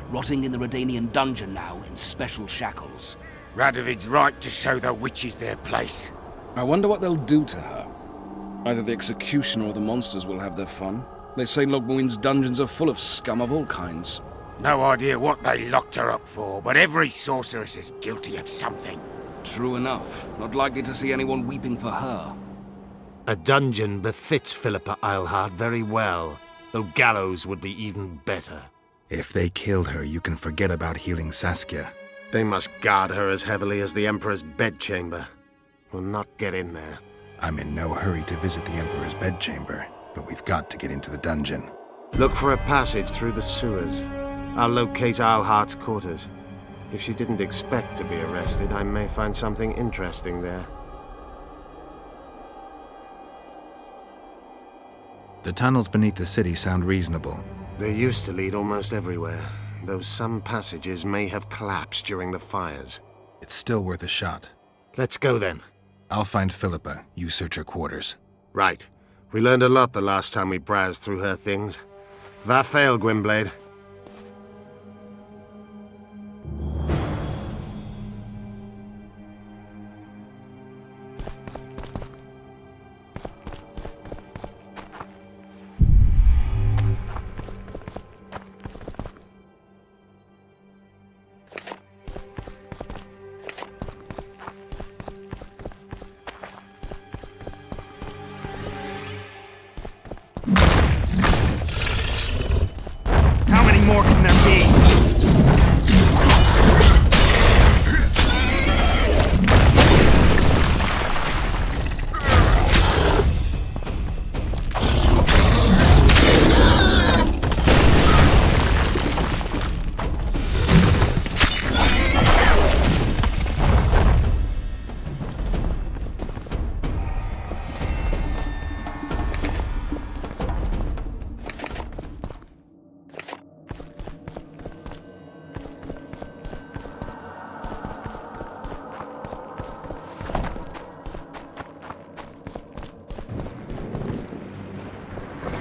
rotting in the Redanian dungeon now in special shackles. Radovid's right to show the witches their place. I wonder what they'll do to her. Either the executioner or the monsters will have their fun. They say Logmuin's dungeons are full of scum of all kinds. No idea what they locked her up for, but every sorceress is guilty of something. True enough. Not likely to see anyone weeping for her. A dungeon befits Philippa Eilhart very well, though gallows would be even better. If they killed her, you can forget about healing Saskia. They must guard her as heavily as the Emperor's bedchamber. We'll not get in there. I'm in no hurry to visit the Emperor's bedchamber, but we've got to get into the dungeon. Look for a passage through the sewers. I'll locate Eilhart's quarters. If she didn't expect to be arrested, I may find something interesting there. The tunnels beneath the city sound reasonable. They used to lead almost everywhere, though some passages may have collapsed during the fires. It's still worth a shot. Let's go then. I'll find Philippa. You search her quarters. Right. We learned a lot the last time we browsed through her things. Va fail, Gwynblade. How many more can there be?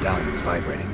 Medallion's vibrating.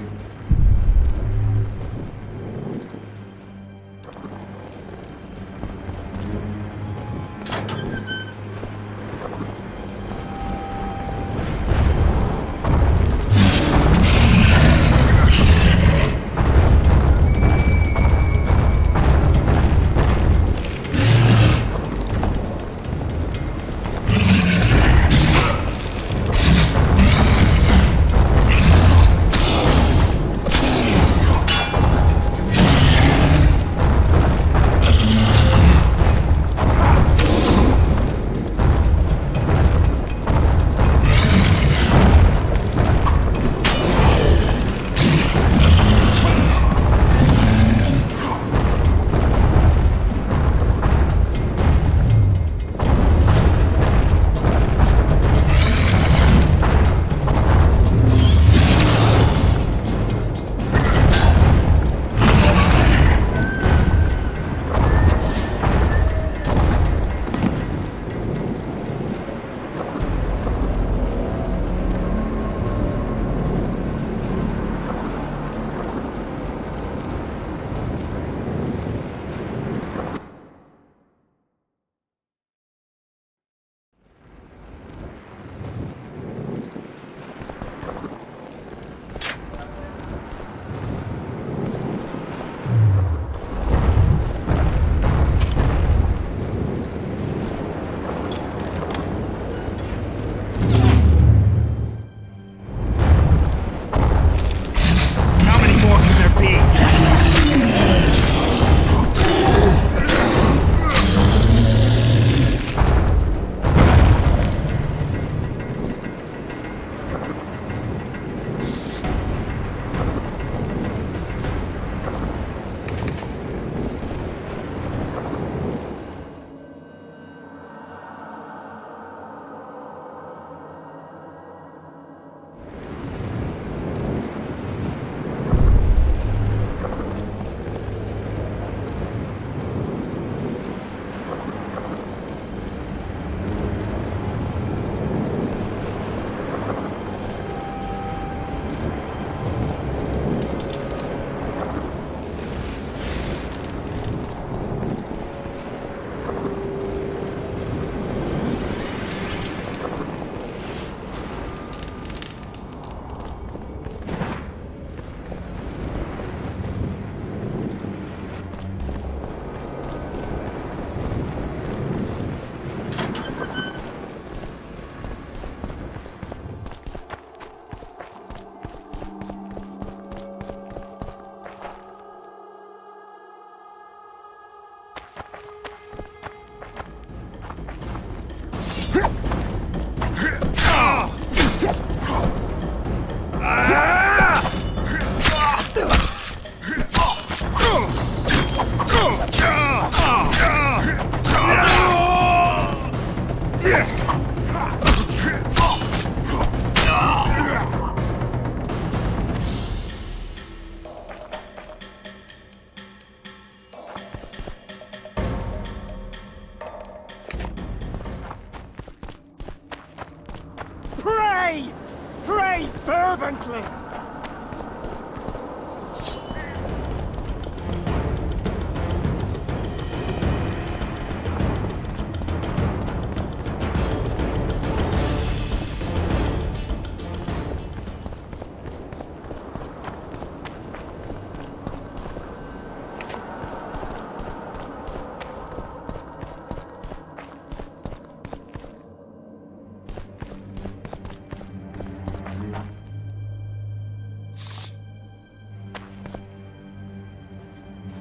Pray fervently!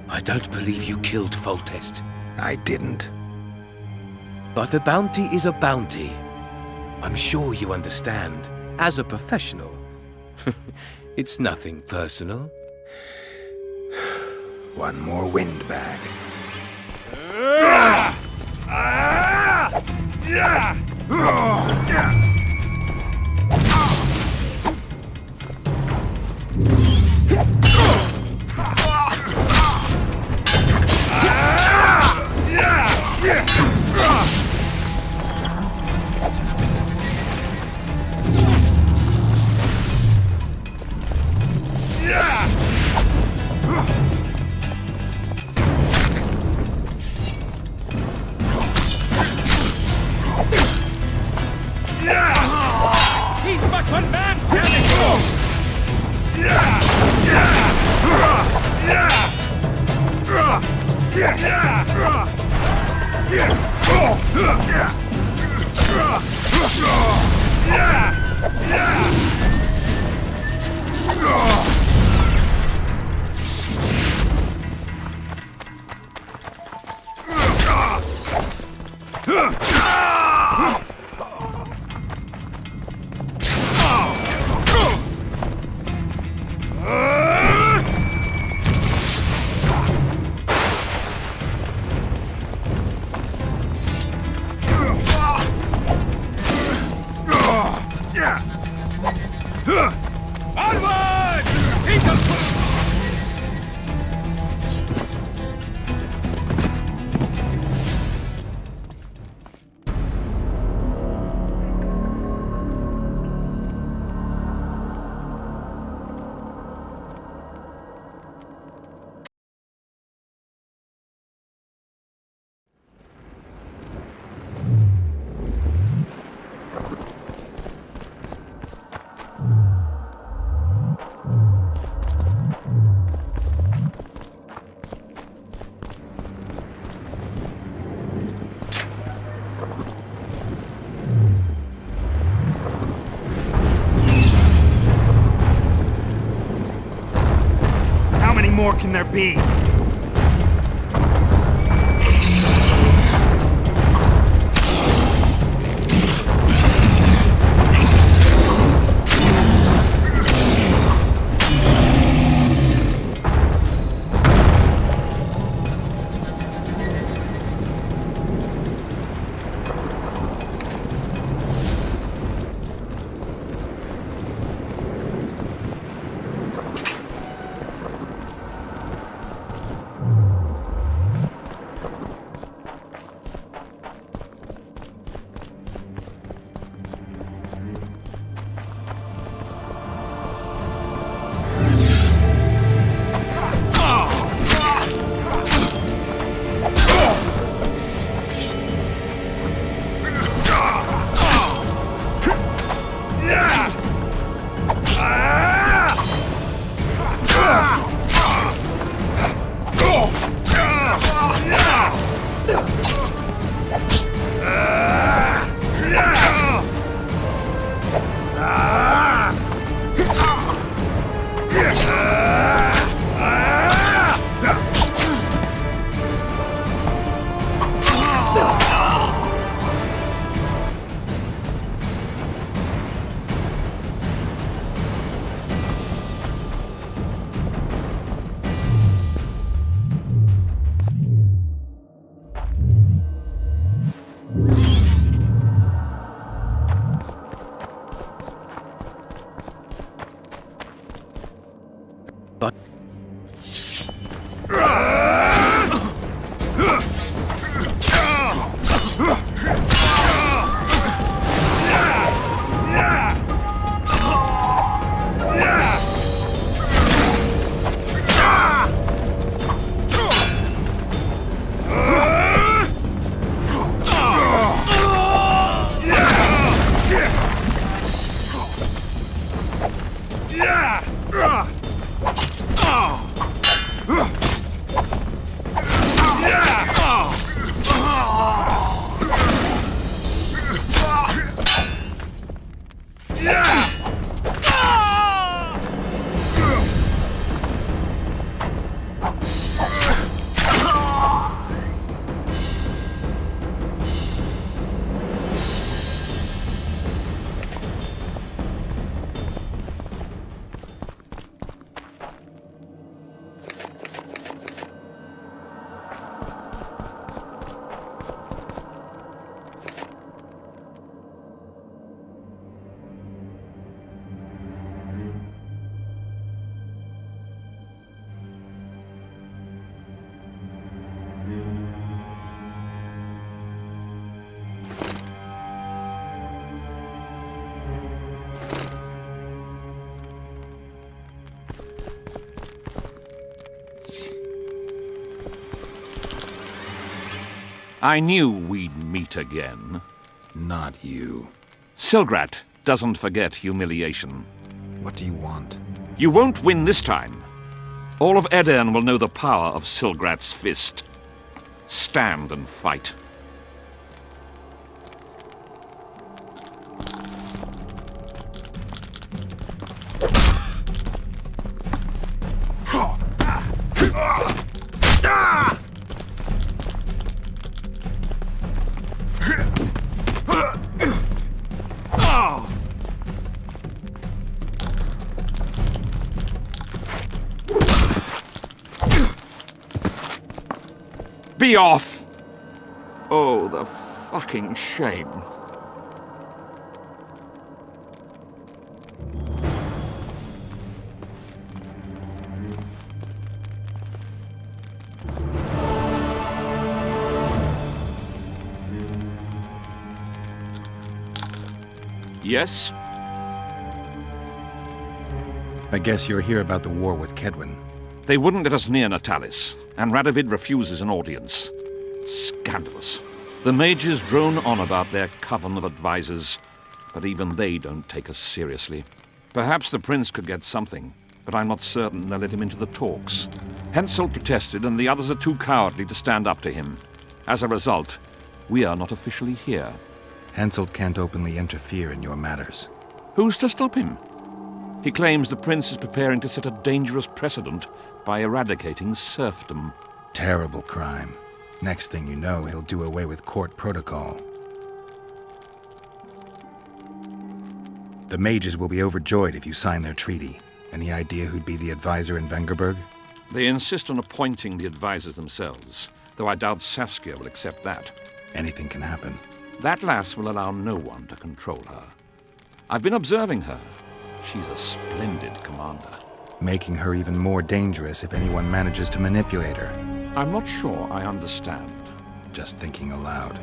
I don't believe you killed Foltest. I didn't. But a bounty is a bounty. I'm sure you understand. As a professional, it's nothing personal. One more windbag. He's but one man, damn Onward! How many more can there be? I knew we'd meet again. Not you. Silgrat doesn't forget humiliation. What do you want? You won't win this time. All of Edern will know the power of Silgrat's fist. Stand and fight. Be off! Oh, the fucking shame. Yes? I guess you're here about the war with Kedwin. They wouldn't let us near Natalis, and Radovid refuses an audience. Scandalous. The mages drone on about their coven of advisors, but even they don't take us seriously. Perhaps the prince could get something, but I'm not certain they'll let him into the talks. Hensel protested, and the others are too cowardly to stand up to him. As a result, we are not officially here. Hensel can't openly interfere in your matters. Who's to stop him? He claims the prince is preparing to set a dangerous precedent by eradicating serfdom. Terrible crime. Next thing you know, he'll do away with court protocol. The mages will be overjoyed if you sign their treaty. Any idea who'd be the advisor in Vengerberg? They insist on appointing the advisors themselves, though I doubt Saskia will accept that. Anything can happen. That lass will allow no one to control her. I've been observing her. She's a splendid commander. Making her even more dangerous if anyone manages to manipulate her. I'm not sure I understand. Just thinking aloud.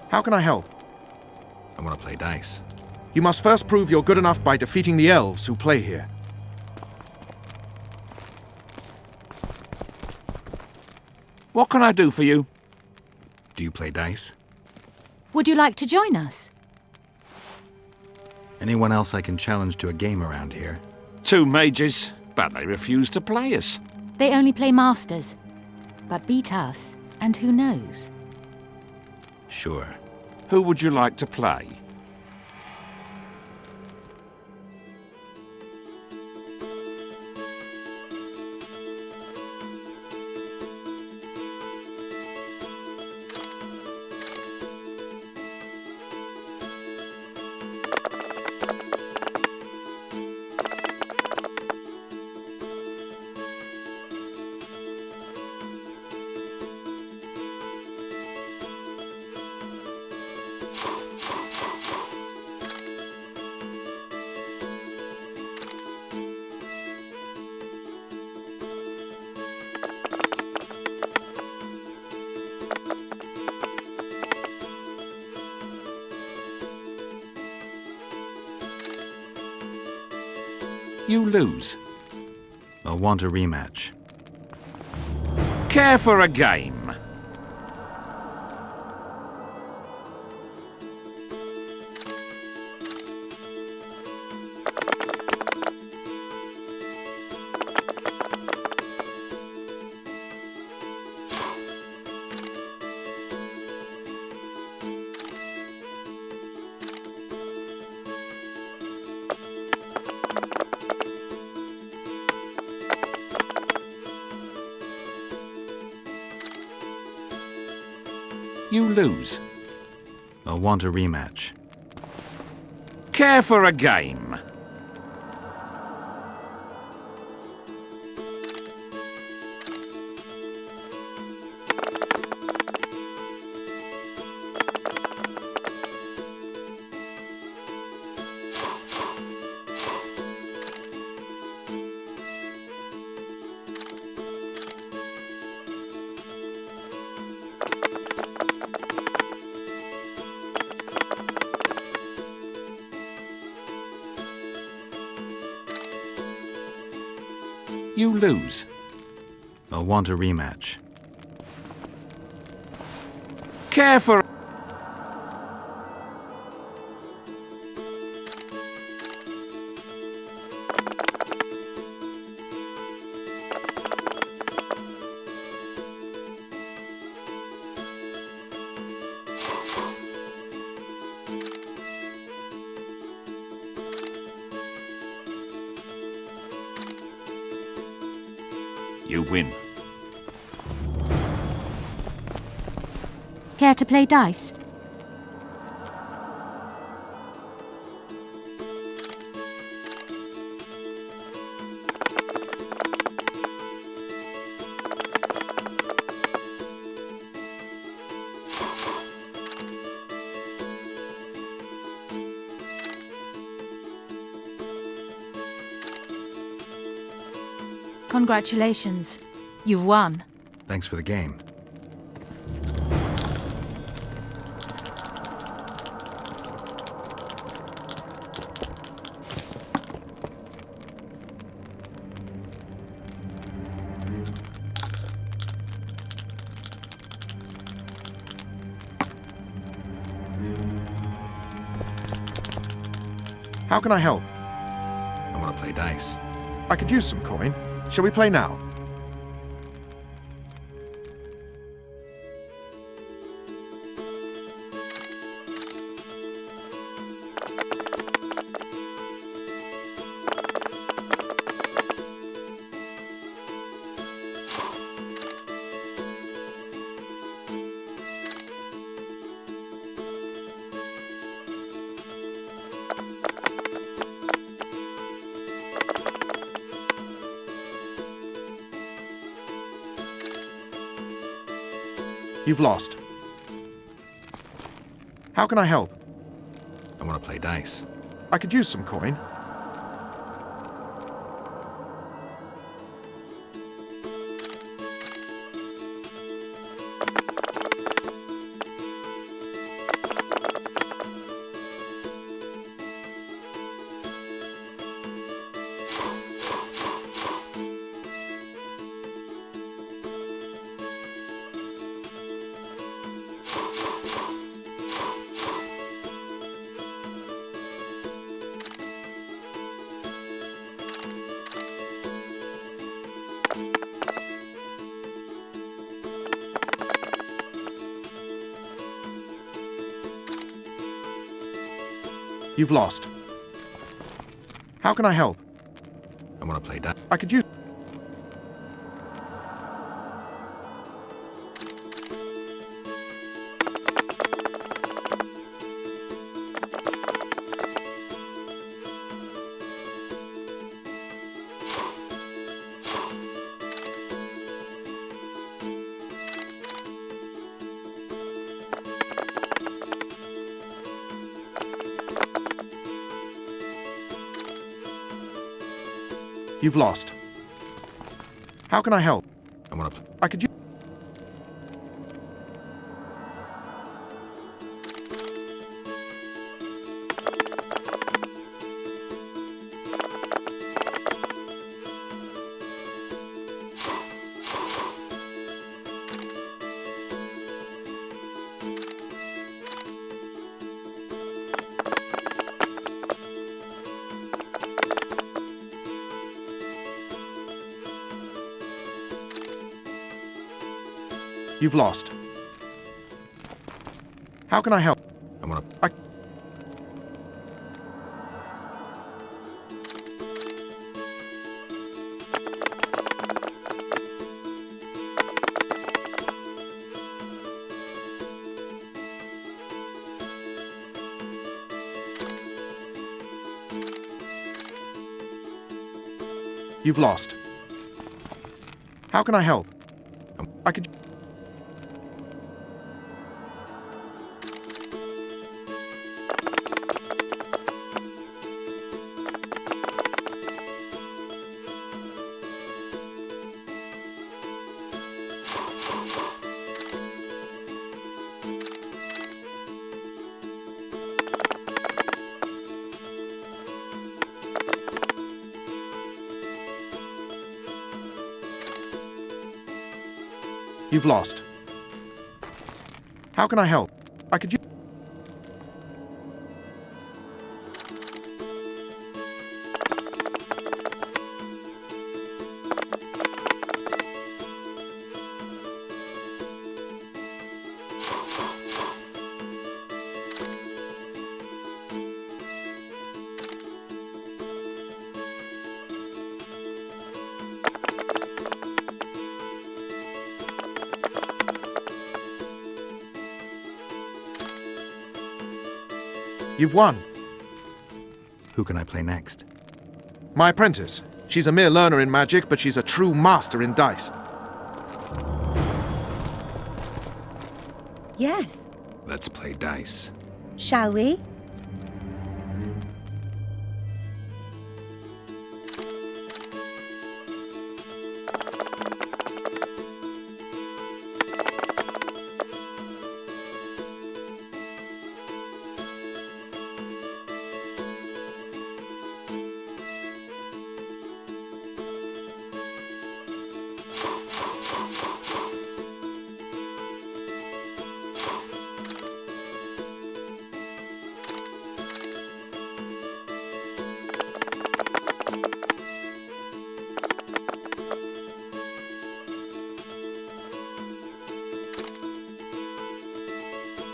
How can I help? I want to play dice. You must first prove you're good enough by defeating the elves who play here. What can I do for you? Do you play dice? Would you like to join us? Anyone else I can challenge to a game around here? 2 mages, but they refuse to play us. They only play masters, but beat us, and who knows? Sure. Who would you like to play? You lose. I'll want a rematch. Care for a game? You lose. I'll want a rematch. Care for a game? you lose? I'll want a rematch. Care for... You win. Care to play dice? Congratulations. You've won. Thanks for the game. How can I help? I want to play dice. I could use some coin. Shall we play now? You've lost. How can I help? I want to play dice. I could use some coin. You've lost. How can I help? I want to play dice. I could use... You've lost. How can I help? I want to... I could use... You've lost. How can I help? I want to... You've lost. How can I help? I could... You've lost. How can I help? I could use... You've won. Who can I play next? My apprentice. She's a mere learner in magic, but she's a true master in dice. Yes. Let's play dice. Shall we?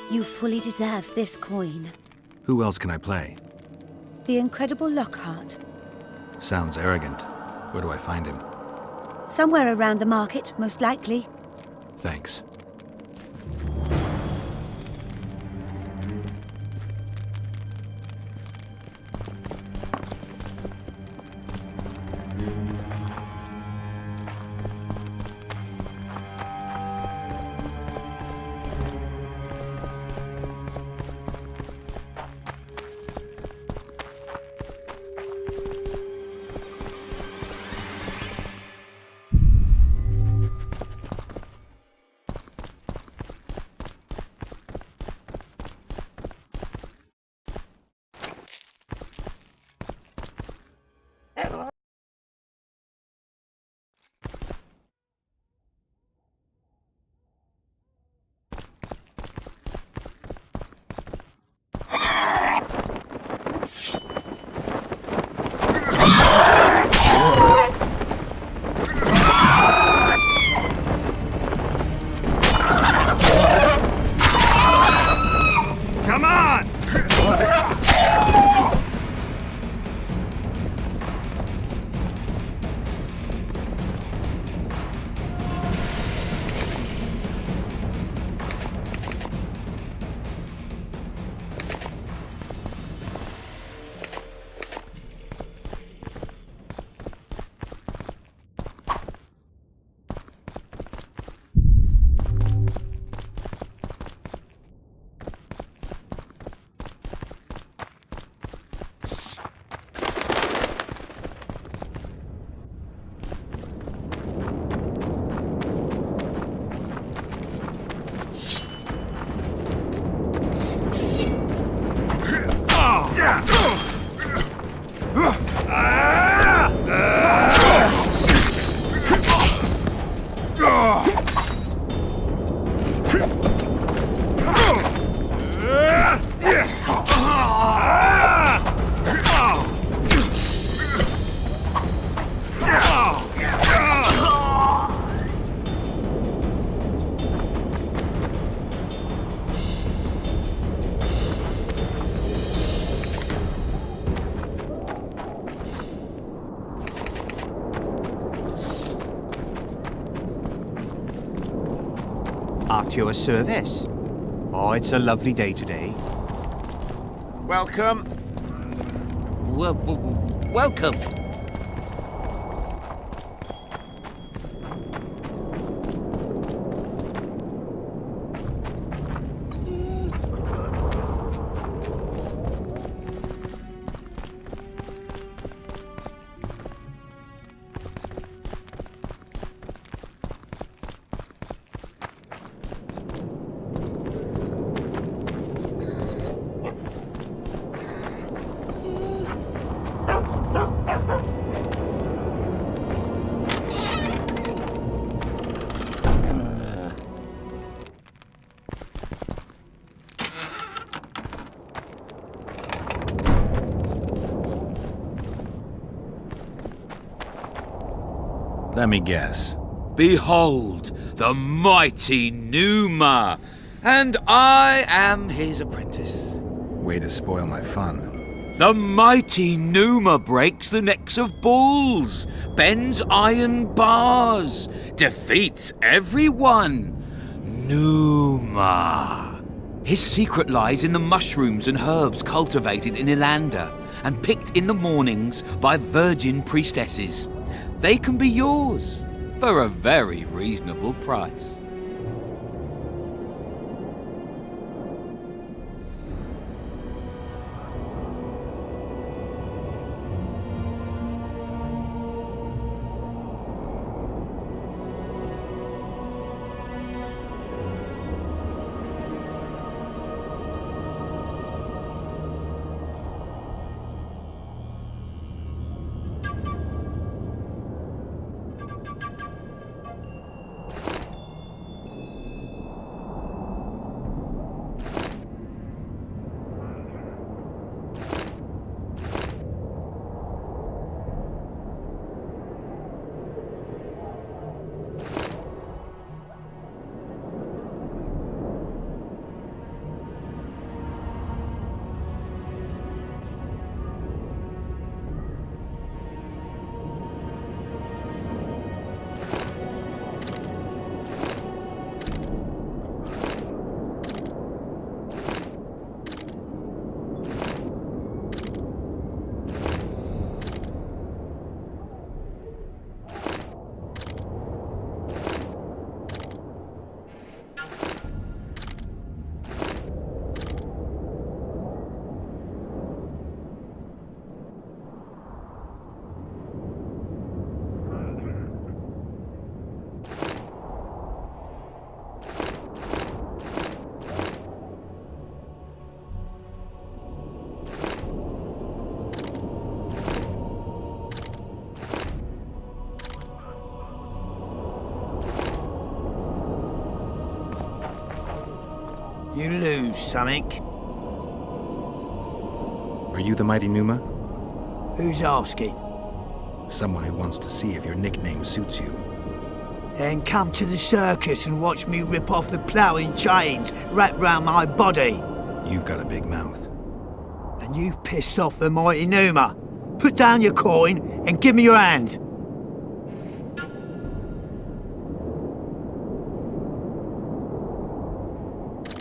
You fully deserve this coin. Who else can I play? The incredible Lockhart. Sounds arrogant. Where do I find him? Somewhere around the market, most likely. Thanks. Come on! At your service. Oh, it's a lovely day today. Welcome. Welcome. Let me guess. Behold, the mighty Numa, and I am his apprentice. Way to spoil my fun. The mighty Numa breaks the necks of bulls, bends iron bars, defeats everyone. Numa. His secret lies in the mushrooms and herbs cultivated in Ilanda and picked in the mornings by virgin priestesses. They can be yours for a very reasonable price. You lose something. Are you the mighty Numa? Who's asking? Someone who wants to see if your nickname suits you. Then come to the circus and watch me rip off the ploughing chains wrapped round my body. You've got a big mouth. And you've pissed off the mighty Numa. Put down your coin and give me your hand.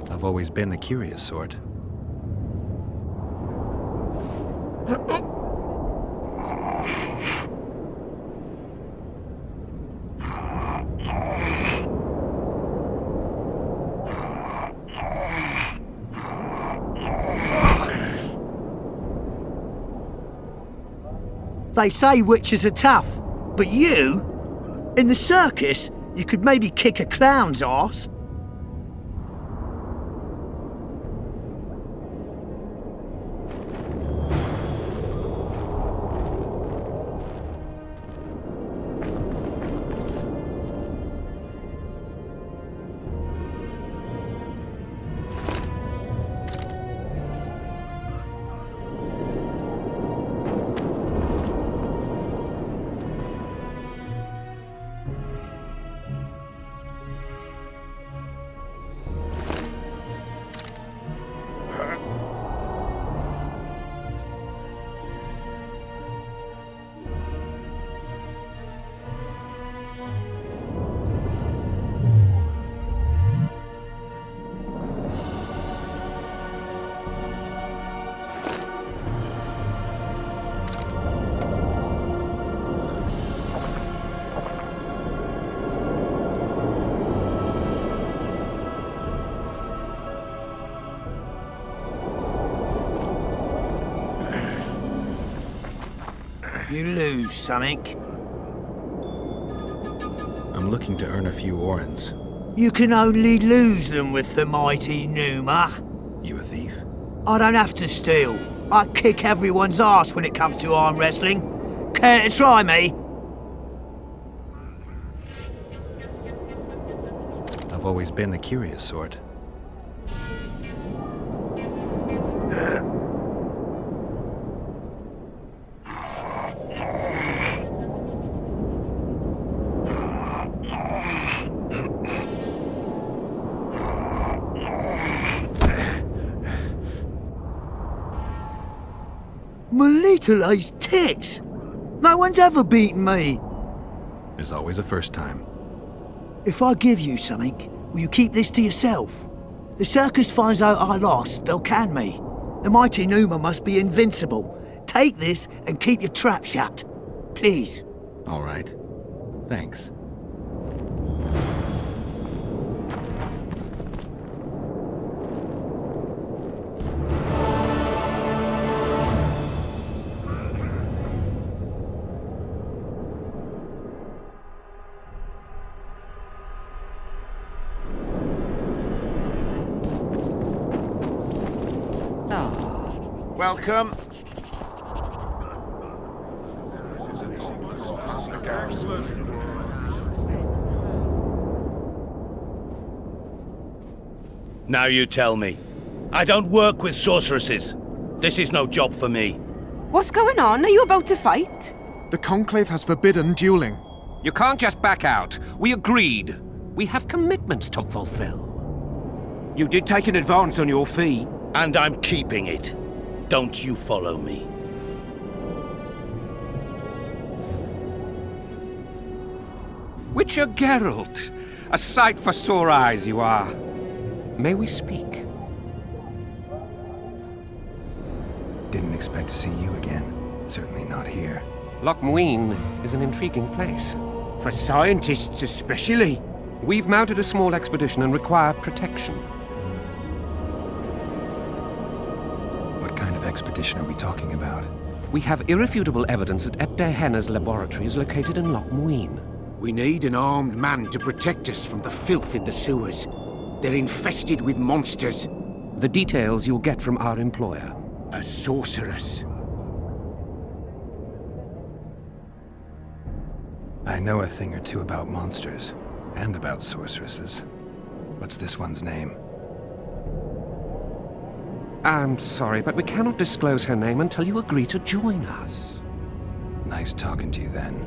I've always been the curious sort. They say witches are tough, but you, in the circus, you could maybe kick a clown's arse. You lose something. I'm looking to earn a few orens. You can only lose them with the mighty Numa. You a thief? I don't have to steal. I kick everyone's ass when it comes to arm wrestling. Care to try me? I've always been the curious sort. My little ace tits! No one's ever beaten me! There's always a first time. If I give you something, will you keep this to yourself? The circus finds out I lost, they'll can me. The mighty Numa must be invincible. Take this and keep your trap shut. Please. All right. Thanks. Welcome. Now you tell me. I don't work with sorceresses. This is no job for me. What's going on? Are you about to fight? The Conclave has forbidden dueling. You can't just back out. We agreed. We have commitments to fulfill. You did take an advance on your fee. And I'm keeping it. Don't you follow me. Witcher Geralt, a sight for sore eyes you are. May we speak? Didn't expect to see you again. Certainly not here. Loch Muin is an intriguing place. For scientists especially. We've mounted a small expedition and require protection. What kind of expedition are we talking about? We have irrefutable evidence that Epdehenna's laboratory is located in Loch Muin. We need an armed man to protect us from the filth in the sewers. They're infested with monsters. The details you'll get from our employer. A sorceress. I know a thing or two about monsters, and about sorceresses. What's this one's name? I'm sorry, but we cannot disclose her name until you agree to join us. Nice talking to you then.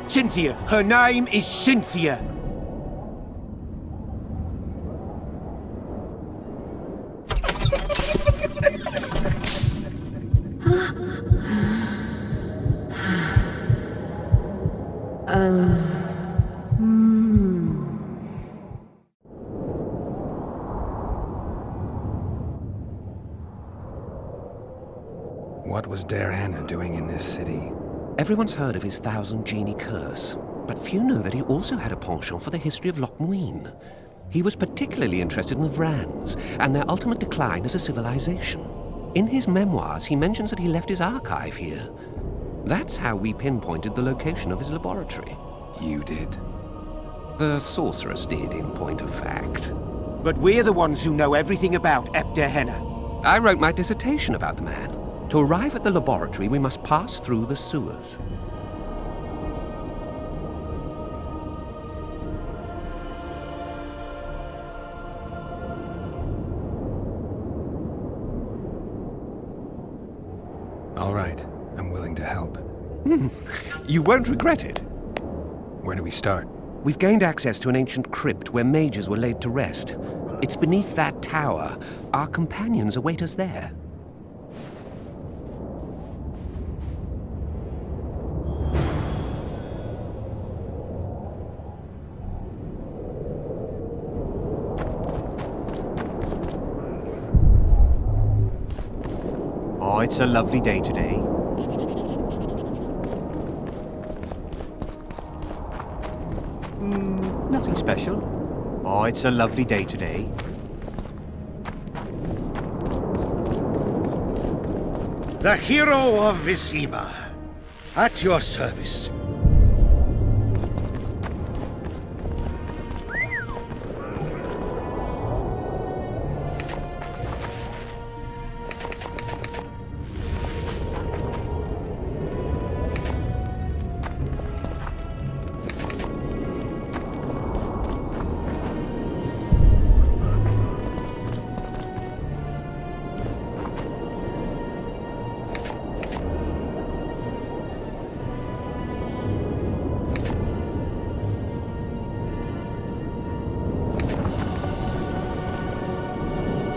Cynthia. Her name is Cynthia. What was Derhanna doing in this city? Everyone's heard of his 1,000 genie curse, but few know that he also had a penchant for the history of Loch Muin. He was particularly interested in the Vrans and their ultimate decline as a civilization. In his memoirs, he mentions that he left his archive here. That's how we pinpointed the location of his laboratory. You did? The sorceress did, in point of fact. But we're the ones who know everything about Epdehenna. I wrote my dissertation about the man. To arrive at the laboratory, we must pass through the sewers. All right, I'm willing to help. You won't regret it. Where do we start? We've gained access to an ancient crypt where mages were laid to rest. It's beneath that tower. Our companions await us there. Oh, it's a lovely day today. Nothing special. Oh, it's a lovely day today. The hero of Vizima, at your service.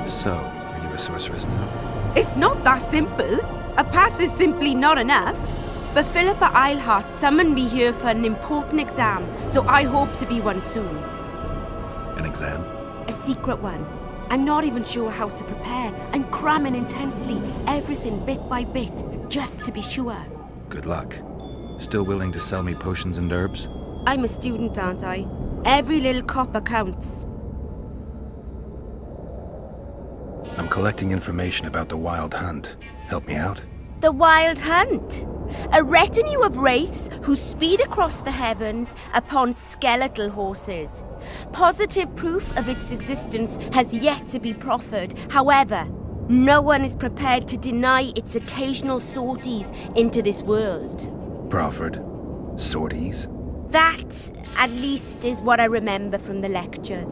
So, are you a sorceress now? It's not that simple. A pass is simply not enough. But Philippa Eilhart summoned me here for an important exam, so I hope to be one soon. An exam? A secret one. I'm not even sure how to prepare. I'm cramming intensely, everything bit by bit, just to be sure. Good luck. Still willing to sell me potions and herbs? I'm a student, aren't I? Every little copper counts. I'm collecting information about the Wild Hunt. Help me out? The Wild Hunt. A retinue of wraiths who speed across the heavens upon skeletal horses. Positive proof of its existence has yet to be proffered. However, no one is prepared to deny its occasional sorties into this world. Proffered? Sorties? That, at least, is what I remember from the lectures.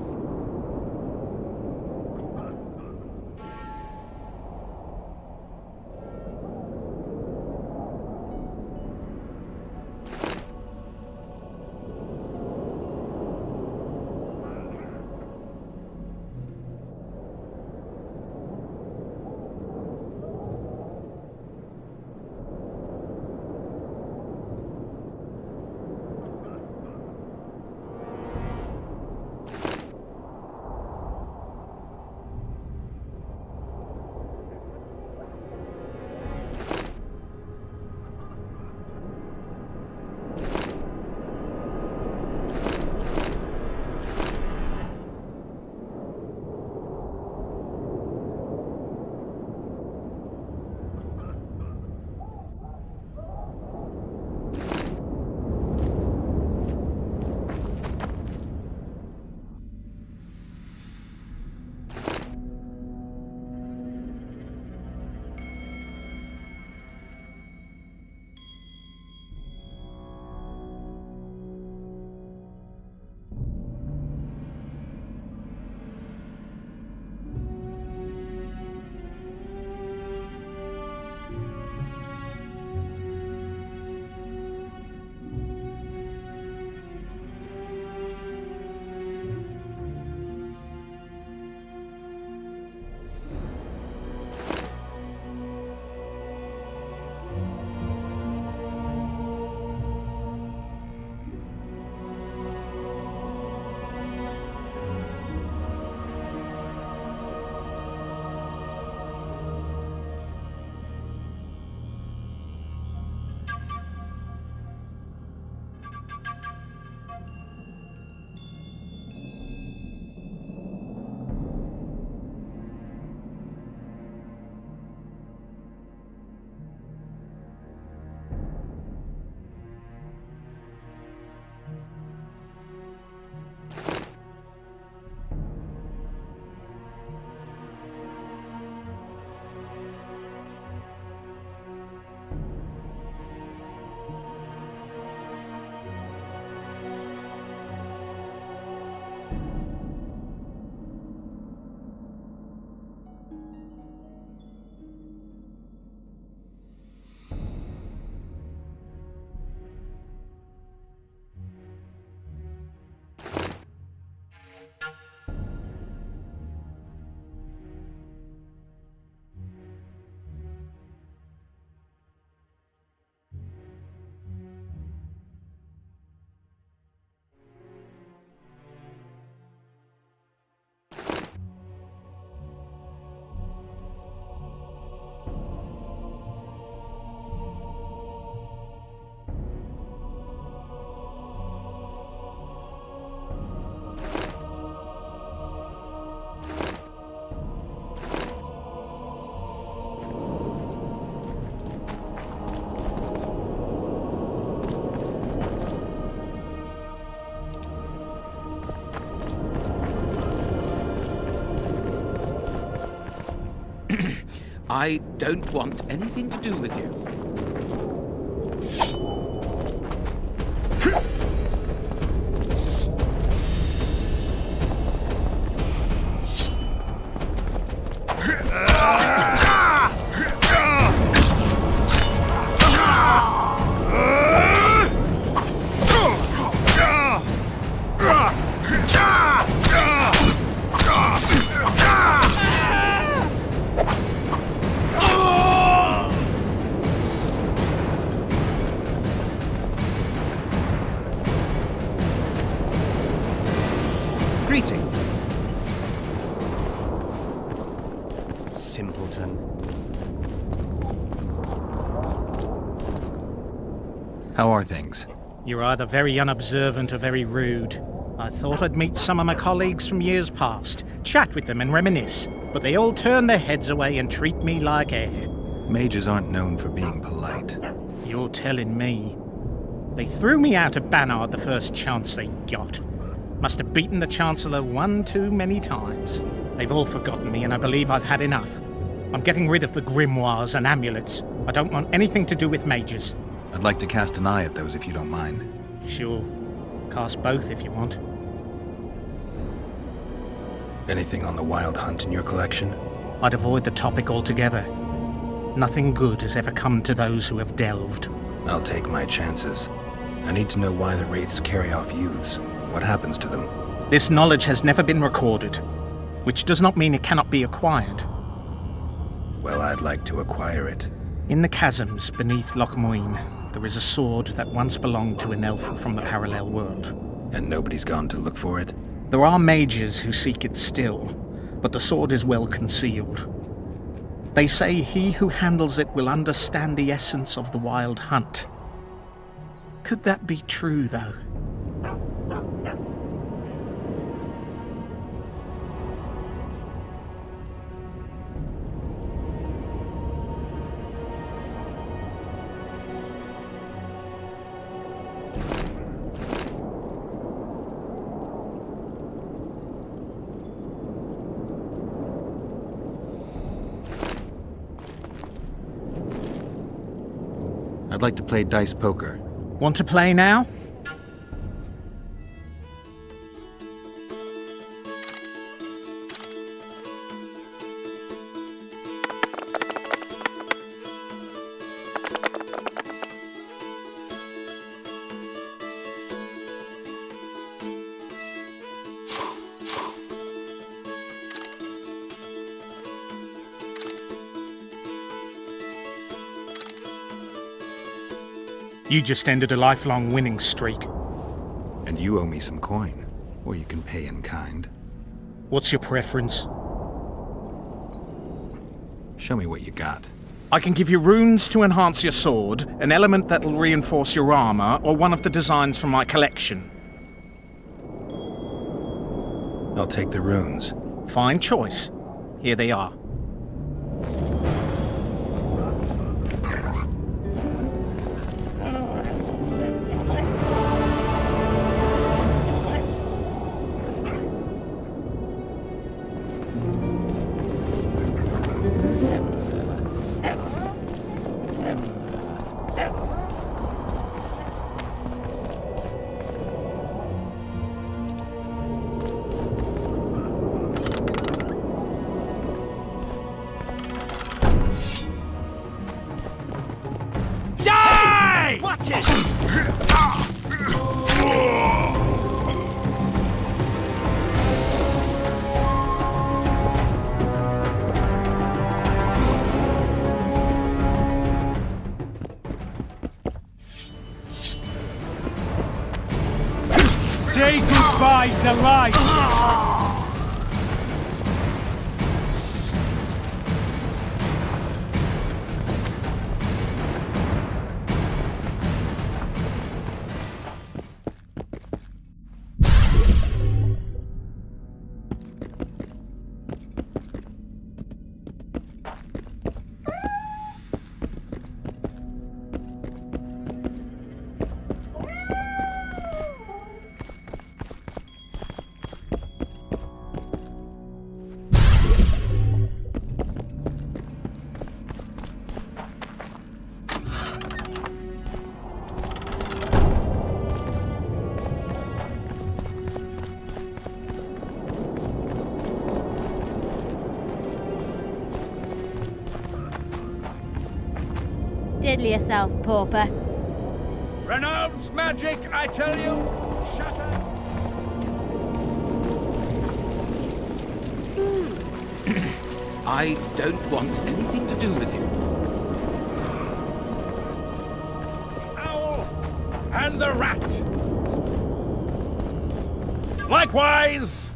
I don't want anything to do with you. Simpleton. How are things? You're either very unobservant or very rude. I thought I'd meet some of my colleagues from years past, chat with them and reminisce, but they all turn their heads away and treat me like air. Mages aren't known for being polite. You're telling me. They threw me out of Banard the first chance they got. Must have beaten the Chancellor one too many times. They've all forgotten me and I believe I've had enough. I'm getting rid of the grimoires and amulets. I don't want anything to do with mages. I'd like to cast an eye at those if you don't mind. Sure. Cast both if you want. Anything on the Wild Hunt in your collection? I'd avoid the topic altogether. Nothing good has ever come to those who have delved. I'll take my chances. I need to know why the Wraiths carry off youths. What happens to them? This knowledge has never been recorded, which does not mean it cannot be acquired. Well, I'd like to acquire it. In the chasms beneath Loch Muin, there is a sword that once belonged to an elf from the parallel world. And nobody's gone to look for it? There are mages who seek it still, but the sword is well concealed. They say he who handles it will understand the essence of the Wild Hunt. Could that be true, though? I'd like to play dice poker. Want to play now? You just ended a lifelong winning streak. And you owe me some coin. Or you can pay in kind. What's your preference? Show me what you got. I can give you runes to enhance your sword, an element that'll reinforce your armor, or one of the designs from my collection. I'll take the runes. Fine choice. Here they are. Say goodbye to life! Diddle yourself, pauper. Renounce magic, I tell you! Shut up! I don't want anything to do with you. Owl and the rat! Likewise,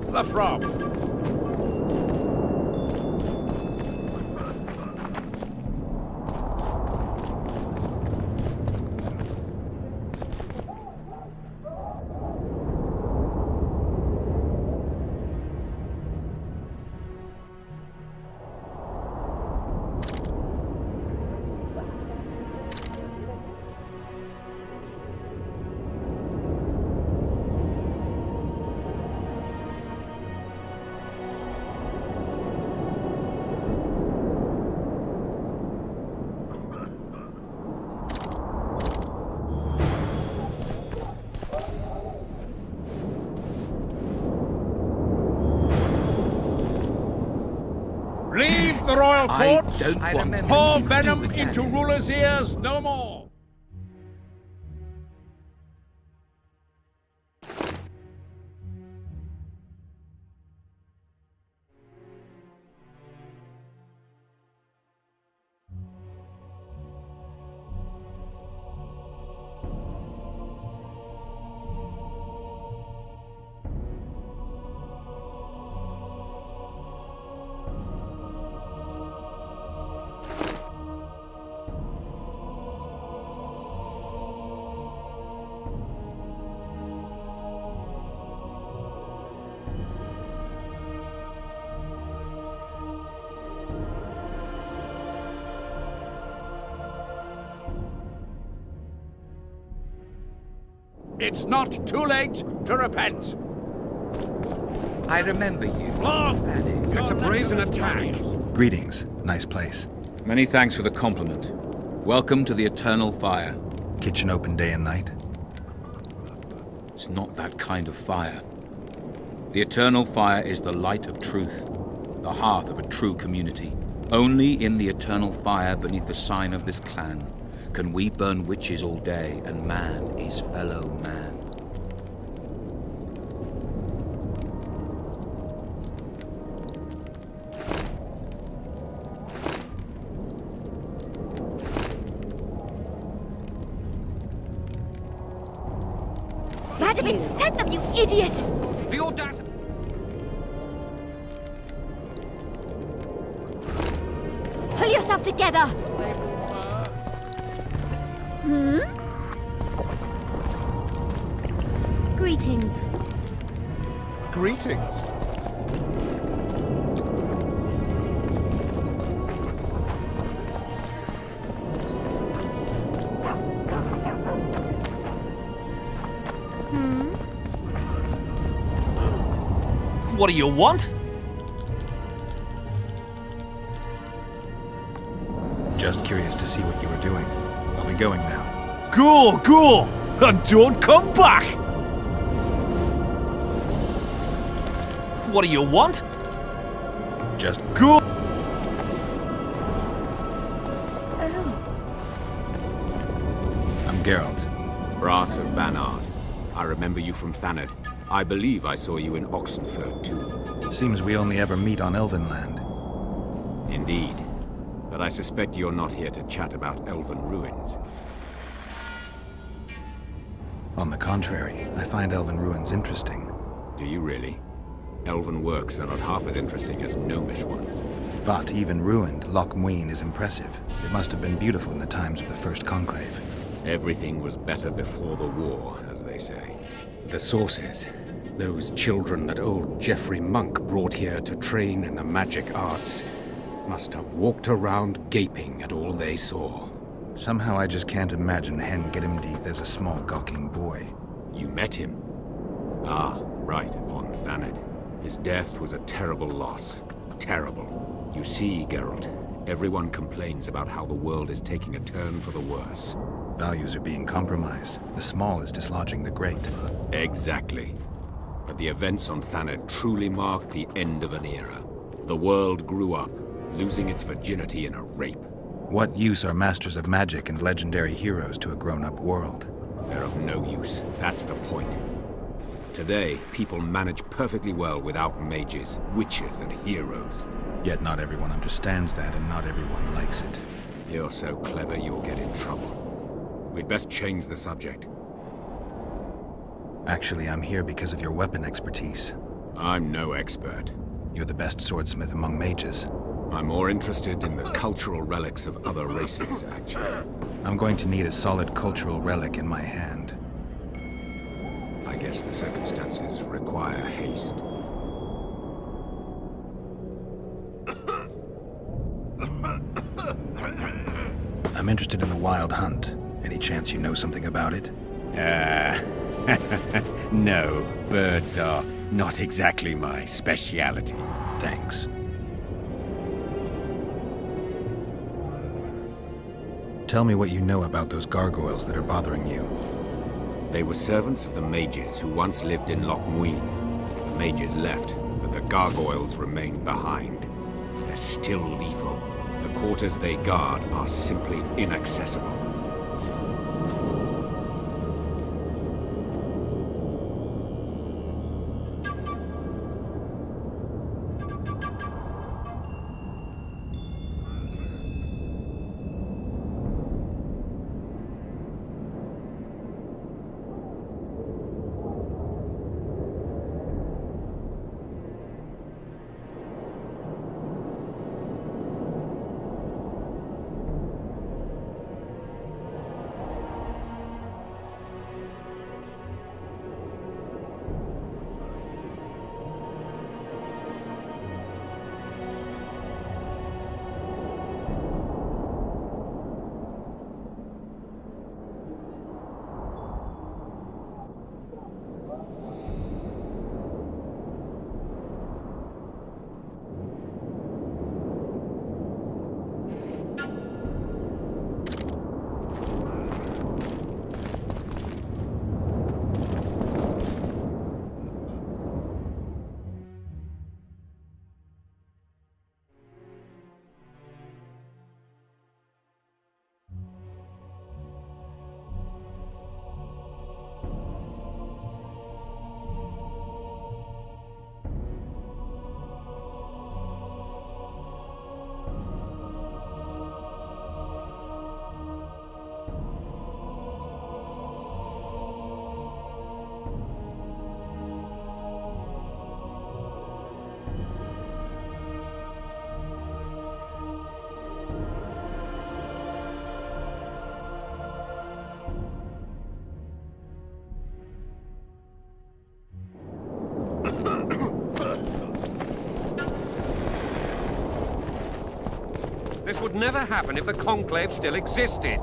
the frog. Leave the royal I courts. don't want to Pour anything to do venom with into that. rulers' ears no more. It's not too late to repent. I remember you. It's a brazen attack. Greetings. Nice place. Many thanks for the compliment. Welcome to the Eternal Fire. Kitchen open day and night? It's not that kind of fire. The Eternal Fire is the light of truth, the hearth of a true community. Only in the Eternal Fire beneath the sign of this clan can we burn witches all day and man is fellow man. Radovin sent them, you idiot! The audacity! Pull yourself together! Greetings. Greetings. What do you want? Just curious to see what you were doing. I'll be going now. Go! And don't come back! What do you want? Just go! I'm Geralt. Brass of Banard. I remember you from Thanedd. I believe I saw you in Oxenford, too. Seems we only ever meet on Elvenland. Indeed. But I suspect you're not here to chat about elven ruins. On the contrary, I find elven ruins interesting. Do you really? Elven works are not half as interesting as gnomish ones. But even ruined, Loch Muin is impressive. It must have been beautiful in the times of the First Conclave. Everything was better before the war, as they say. The sources. Those children that old Geoffrey Monk brought here to train in the magic arts must have walked around gaping at all they saw. Somehow I just can't imagine Hen Gedimdeath as a small gawking boy. You met him? Ah, right, on Thanedd. His death was a terrible loss. Terrible. You see, Geralt, everyone complains about how the world is taking a turn for the worse. Values are being compromised. The small is dislodging the great. Exactly. But the events on Thanedd truly marked the end of an era. The world grew up, losing its virginity in a rape. What use are masters of magic and legendary heroes to a grown-up world? They're of no use. That's the point. Today, people manage perfectly well without mages, witches, and heroes. Yet not everyone understands that, and not everyone likes it. You're so clever you'll get in trouble. We'd best change the subject. Actually, I'm here because of your weapon expertise. I'm no expert. You're the best swordsmith among mages. I'm more interested in the cultural relics of other races, actually. I'm going to need a solid cultural relic in my hand. I guess the circumstances require haste. I'm interested in the Wild Hunt. Any chance you know something about it? No, birds are not exactly my speciality. Thanks. Tell me what you know about those gargoyles that are bothering you. They were servants of the mages who once lived in Loch Muin. The mages left, but the gargoyles remained behind. they're still lethal. The quarters they guard are simply inaccessible. This would never happen if the Conclave still existed.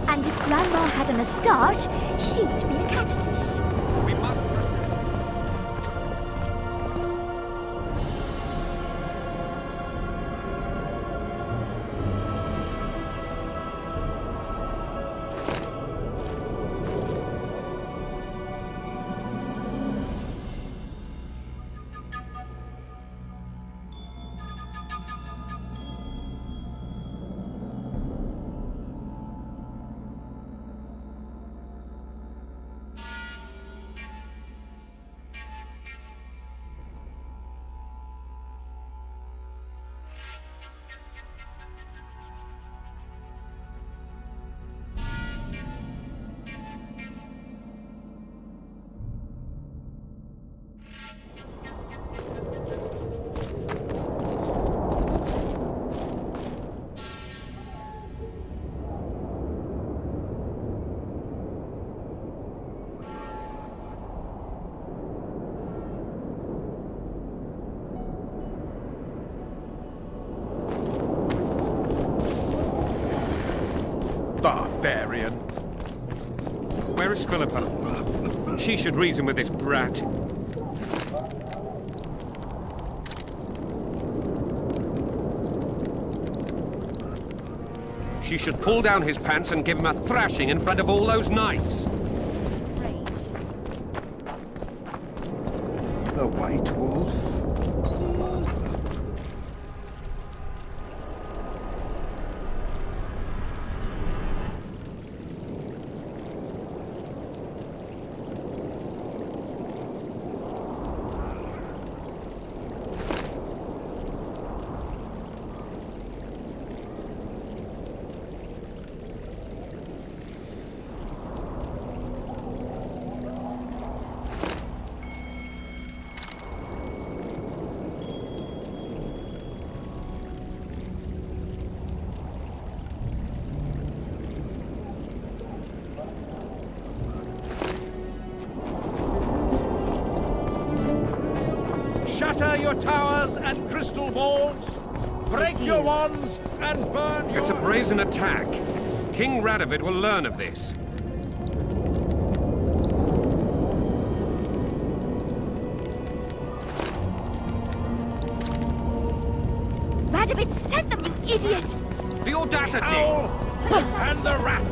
And if Grandma had a moustache, she'd be a catfish. Barbarian. Where is Philippa? She should reason with this brat. She should pull down his pants and give him a thrashing in front of all those knights. The White Wolf. your towers and crystal balls. Break your wands and burn your... It's a brazen attack. King Radovid will learn of this. Radovid sent them, you idiot! The audacity! Owl and the rat!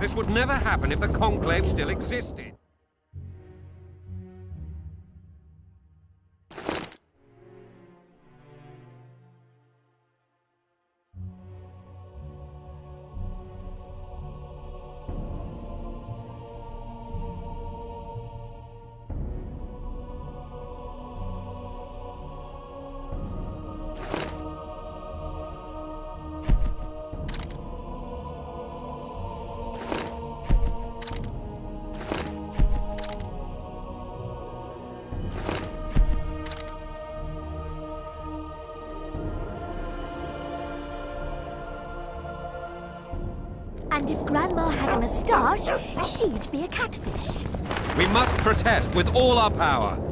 This would never happen if the Conclave still existed. And if Grandma had a moustache, she'd be a catfish. We must protest with all our power.